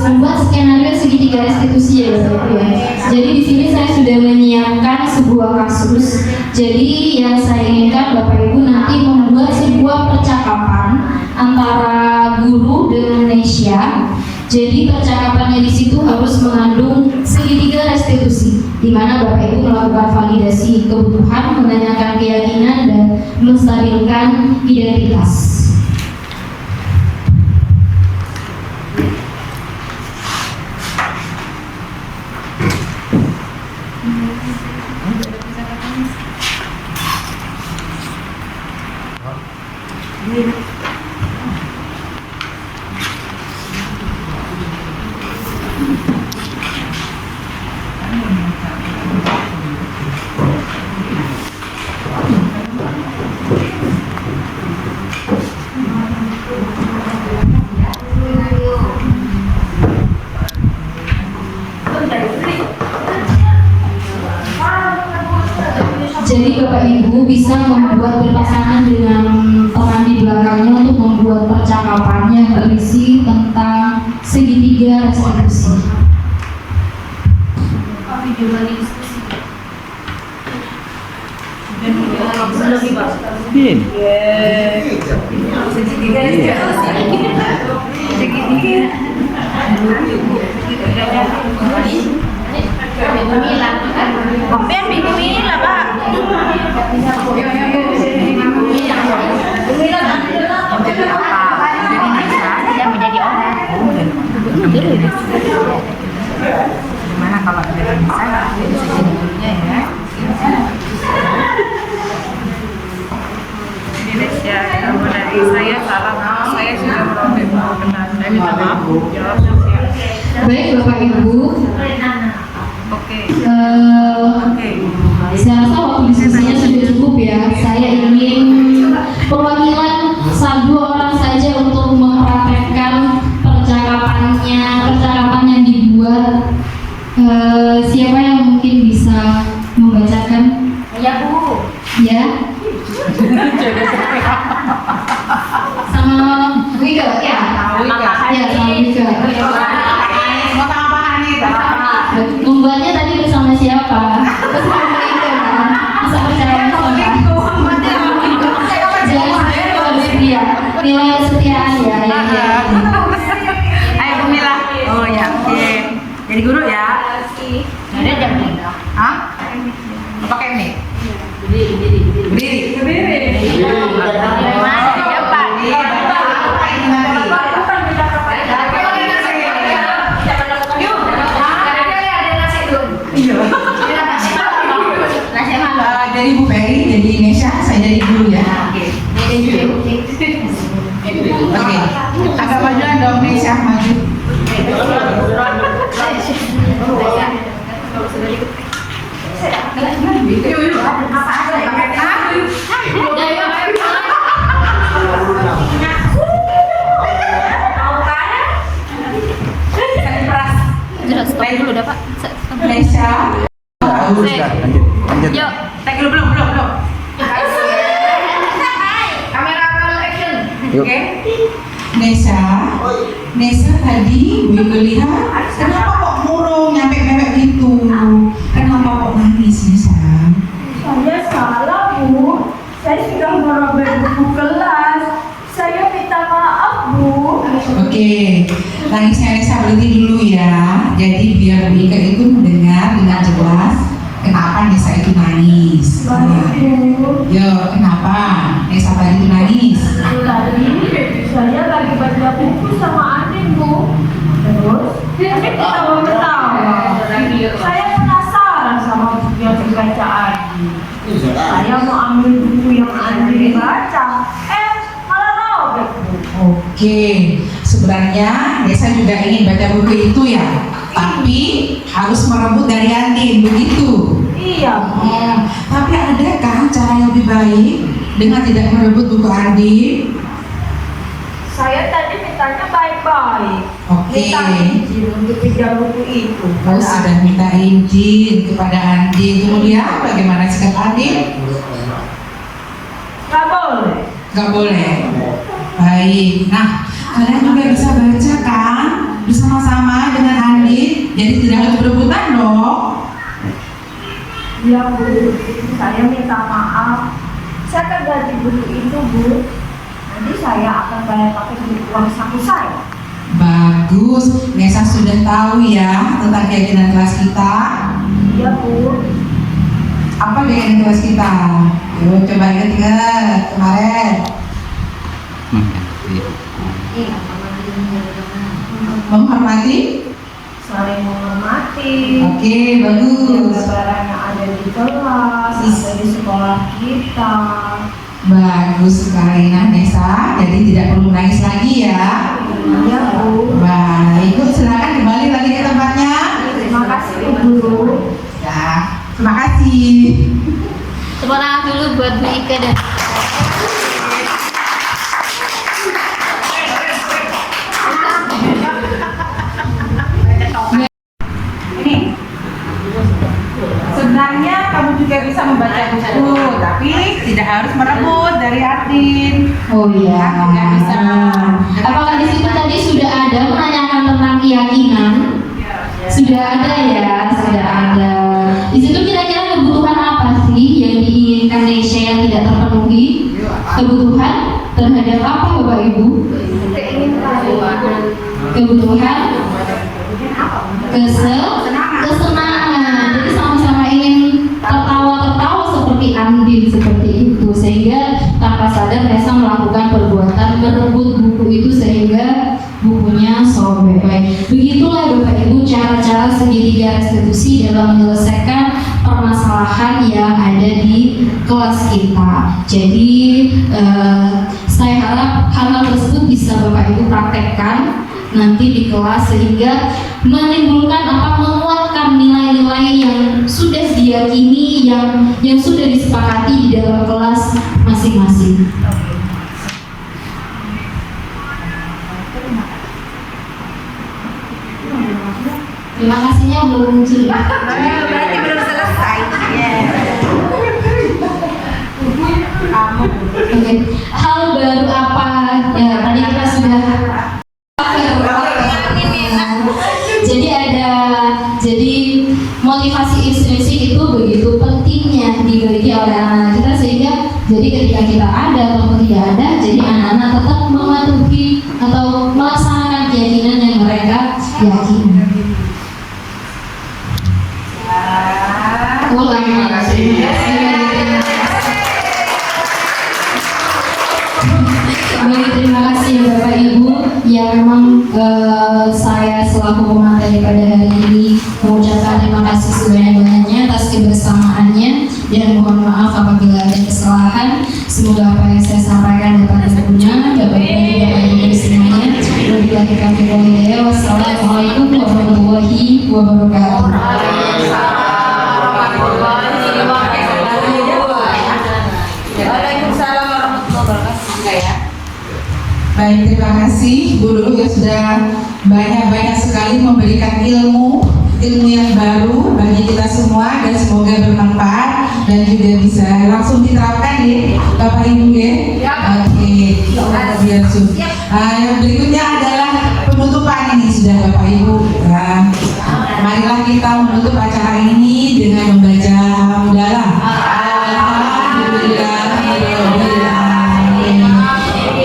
Membuat skenario segitiga restitusi ya Bapak Ibu ya. Jadi di sini saya sudah menyiapkan sebuah kasus. Jadi yang saya inginkan Bapak Ibu nanti membuat sebuah percakapan antara guru dengan Nesya. Jadi percakapannya di situ harus mengandung segitiga restitusi, di mana Bapak Ibu melakukan validasi kebutuhan, menanyakan keyakinan dan menstabilkan identitas. Jadi Bapak Ibu bisa membuat berpasangan dengan teman di belakangnya untuk membuat percakapan yang berisi tentang segitiga restitusi. Gimana kalau tidak bisa jadi dulunya ya. Ini Nesya, kalau dari saya salah, saya sudah benar dan minta maaf. Jawab Nesya. Baik Bapak Ibu. Oke. Saya rasa waktu diskusinya sudah cukup ya. Saya ingin perwakilan dua orang saja untuk mempraktekkan percakapan yang dibuat. Siapa yang mungkin bisa membacakan? Ya Bu. Ya. Sama Wika ya. Ya, sama Wika. Membuatnya tadi bersama siapa? Bersama Wika kan? Bisa percaya sama. Nilai kesetiaan ya. Ayo Bu Mila. Oh ya, oke. Jadi guru ya. Ada jam berapa? Hah? Pakai mic. Berdiri. Dari Bu Peri, jadi Nesya, saya jadi guru ya. Jelas, stop dulu dah Pak. Nesha. Lanjut. Yuk, Tag dulu, belum. Kamera roll action. Yuk. Oke. Nesha tadi gue lihat kenapa kok murung nyampe mewek gitu? Kenapa kok nangis Nesha? Saya salah, Bu. Saya sudah merobek buku kelas. Saya minta maaf, Bu. Oke, nangisnya Nesha berhenti dulu ya. Jadi biar Bu Ika itu mendengar dengan jelas kenapa Nesha itu nangis. Baik, Bu. Yo, kenapa Nesha tadi itu nangis? Tadi saya lagi baca buku sama Andin, Bu. Terus Andin ketawa-ketawa. Saya penasaran sama buku yang dibaca Andin. Saya mau ambil buku yang Andin baca. Malah robek, Bu. Oke, sebenarnya Nesha juga ingin baca buku itu ya, tapi harus merebut dari Andin, begitu. Iya, Bu. Tapi ada kan cara yang lebih baik dengan tidak merebut buku Andin? Saya tadi mintanya baik-baik. Oke. Minta izin untuk pinjam buku itu. Oh, sudah minta izin kepada Andin. Kemudian bagaimana sikap Andin? Nggak boleh. Gak boleh. Baik. Nah, kalian juga bisa baca kan bersama-sama dengan Andin. Jadi tidak harus berebutan dong. Iya, Bu. Saya minta maaf. Saya akan ganti buku itu, Bu. Nanti saya akan bayar pakai duit uang saku saya. Bagus. Nesha sudah tahu ya tentang keyakinan kelas kita. Iya, Bu. Apa keyakinan kelas kita? Yuk coba ingat-ingat kemarin. Menghormati. Saling menghormati. Oke, bagus. Barang yang ada di kelas, ada di sekolah kita. Bagus sekali nah Nesha. Jadi tidak perlu nangis lagi ya. Iya, Bu. Baik, Bu, silakan kembali lagi ke tempatnya. Terima kasih, Bu. Ya, terima kasih. tepuk tangan dulu buat Bu Ika dan Ini sebenarnya kamu juga bisa membaca buku, tapi tidak harus merebut dari Andin. Oh iya. Tidak bisa. Apakah di situ tadi sudah ada menanyakan tentang keyakinan? Sudah ada ya, sudah ada. Di situ kira-kira kebutuhan apa sih yang diinginkan Nesha yang tidak terpenuhi? Kebutuhan terhadap apa, Bapak Ibu? Kebutuhan kesenangan. Jadi sama-sama ingin tertawa-tertawa seperti Andin seperti itu, sehingga tanpa sadar Nesha melakukan perbuatan merebut buku itu sehingga bukunya sobek. Baik, begitulah Bapak Ibu cara-cara segitiga restitusi dalam menyelesaikan permasalahan yang ada di kelas kita. Jadi saya harap hal tersebut bisa Bapak Ibu praktekkan nanti di kelas sehingga menimbulkan menguatkan nilai-nilai yang sudah diyakini, yang sudah disepakati di dalam kelas masing-masing. Terima kasihnya belum muncul. Berarti belum selesai. Oke. Hal baru apa? Ya, tadi kita sudah. Jadi motivasi instruksi itu begitu pentingnya dimiliki oleh anak-anak kita sehingga jadi ketika kita ada ataupun tidak ada, jadi anak-anak tetap mematuhi atau melaksanakan keyakinan yang mereka yakini. Terima kasih. Terima kasih ya Bapak Ibu yang memang saya selaku pemateri pada hari ini mengucapkan terima kasih sebanyak-banyaknya atas kebersamaannya dan mohon maaf apabila ada kesalahan. Semoga apa yang saya sampaikan dapat berguna. Bapak Ibu semuanya. Wabillahi taufiq wal hidayah. Wassalamualaikum warahmatullahi wabarakatuh. Baik, terima kasih Bu Lulu yang sudah banyak sekali memberikan ilmu yang baru bagi kita semua, dan semoga bermanfaat dan juga bisa langsung diterapkan ya Bapak Ibu ya. Oke, biar yang berikutnya adalah penutupan ini sudah Bapak Ibu. Nah, marilah kita menutup acara ini dengan membaca hamdalah.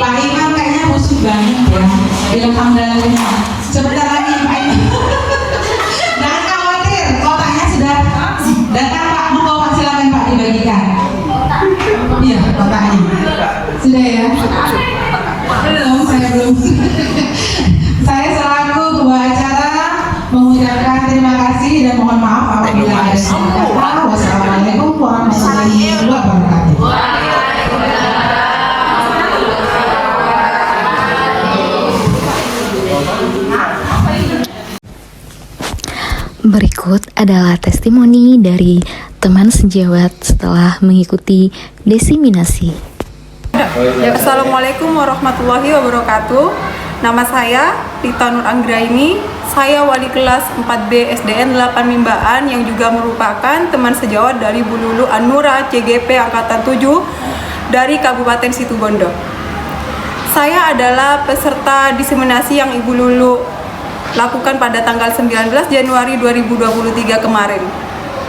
Pak Imam kayaknya musuh banget ya. Alhamdulillah. Sebentar lagi Pak Imam. Jangan khawatir, kotaknya sudah datang Pak. Mau Pak, silakan Pak dibagikan. Iya, kotaknya. Sudah ya? Belum, saya belum. Saya selaku ketua acara mengucapkan terima kasih dan mohon maaf apabila ada salah kata. Wassalamualaikum warahmatullahi wabarakatuh. Berikut adalah testimoni dari teman sejawat setelah mengikuti desiminasi. Assalamualaikum warahmatullahi wabarakatuh. Nama saya Rita Nur Anggraini. Saya wali kelas 4B SDN 8 Mimbaan yang juga merupakan teman sejawat dari Bu Lulu An-Nura CGP Angkatan 7 dari Kabupaten Situbondo. Saya adalah peserta diseminasi yang Ibu Lulu lakukan pada tanggal 19 Januari 2023 kemarin.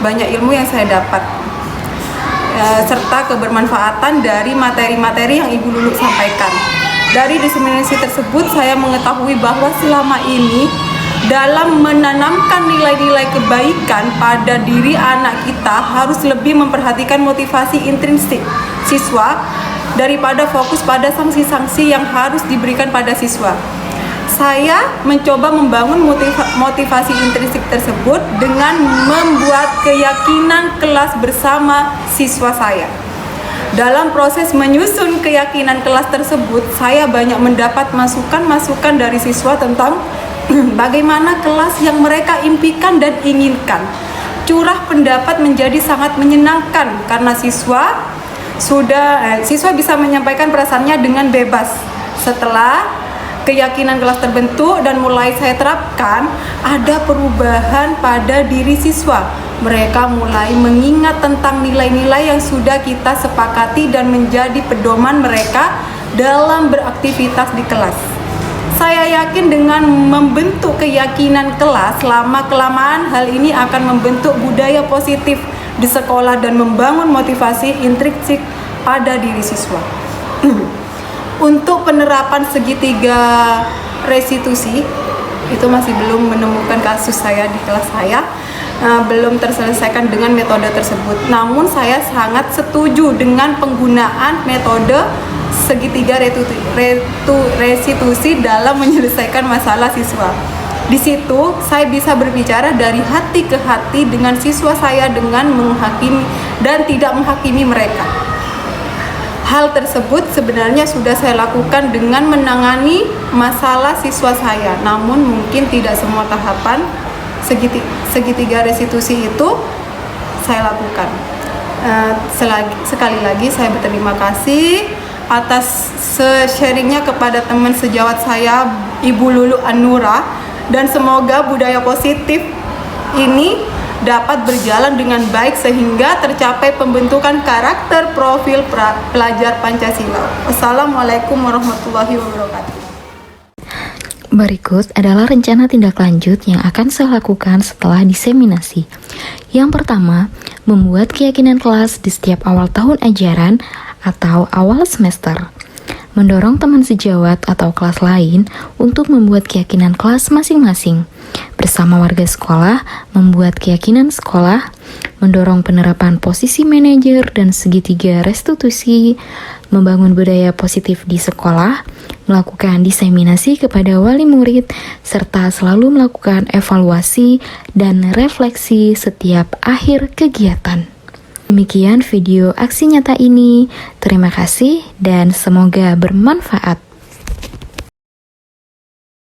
Banyak ilmu yang saya dapat, serta kebermanfaatan dari materi-materi yang Ibu Lulu sampaikan. Dari diseminasi tersebut saya mengetahui bahwa selama ini dalam menanamkan nilai-nilai kebaikan pada diri anak kita harus lebih memperhatikan motivasi intrinsik siswa daripada fokus pada sanksi-sanksi yang harus diberikan pada siswa. Saya mencoba membangun motivasi intrinsik tersebut dengan membuat keyakinan kelas bersama siswa saya. Dalam proses menyusun keyakinan kelas tersebut, saya banyak mendapat masukan-masukan dari siswa tentang bagaimana kelas yang mereka impikan dan inginkan. Curah pendapat menjadi sangat menyenangkan karena siswa bisa menyampaikan perasaannya dengan bebas. Setelah keyakinan kelas terbentuk dan mulai saya terapkan, ada perubahan pada diri siswa. Mereka mulai mengingat tentang nilai-nilai yang sudah kita sepakati dan menjadi pedoman mereka dalam beraktivitas di kelas. Saya yakin dengan membentuk keyakinan kelas, lama-kelamaan hal ini akan membentuk budaya positif di sekolah dan membangun motivasi intrinsik pada diri siswa. Untuk penerapan segitiga restitusi, itu masih belum menemukan kasus saya di kelas saya, belum terselesaikan dengan metode tersebut. Namun saya sangat setuju dengan penggunaan metode segitiga restitusi dalam menyelesaikan masalah siswa. Di situ saya bisa berbicara dari hati ke hati dengan siswa saya dengan menghakimi dan tidak menghakimi mereka. Hal tersebut sebenarnya sudah saya lakukan dengan menangani masalah siswa saya, namun mungkin tidak semua tahapan segitiga restitusi itu saya lakukan. Sekali lagi saya berterima kasih atas sharingnya kepada teman sejawat saya Ibu Lulu An-Nura, dan semoga budaya positif ini dapat berjalan dengan baik sehingga tercapai pembentukan karakter profil pelajar Pancasila. Wassalamualaikum warahmatullahi wabarakatuh. Berikut adalah rencana tindak lanjut yang akan saya lakukan setelah diseminasi. Yang pertama, membuat keyakinan kelas di setiap awal tahun ajaran atau awal semester. Mendorong teman sejawat atau kelas lain untuk membuat keyakinan kelas masing-masing. Bersama warga sekolah, membuat keyakinan sekolah, mendorong penerapan posisi manajer dan segitiga restitusi, membangun budaya positif di sekolah, melakukan diseminasi kepada wali murid, serta selalu melakukan evaluasi dan refleksi setiap akhir kegiatan. Demikian video aksi nyata ini. Terima kasih dan semoga bermanfaat.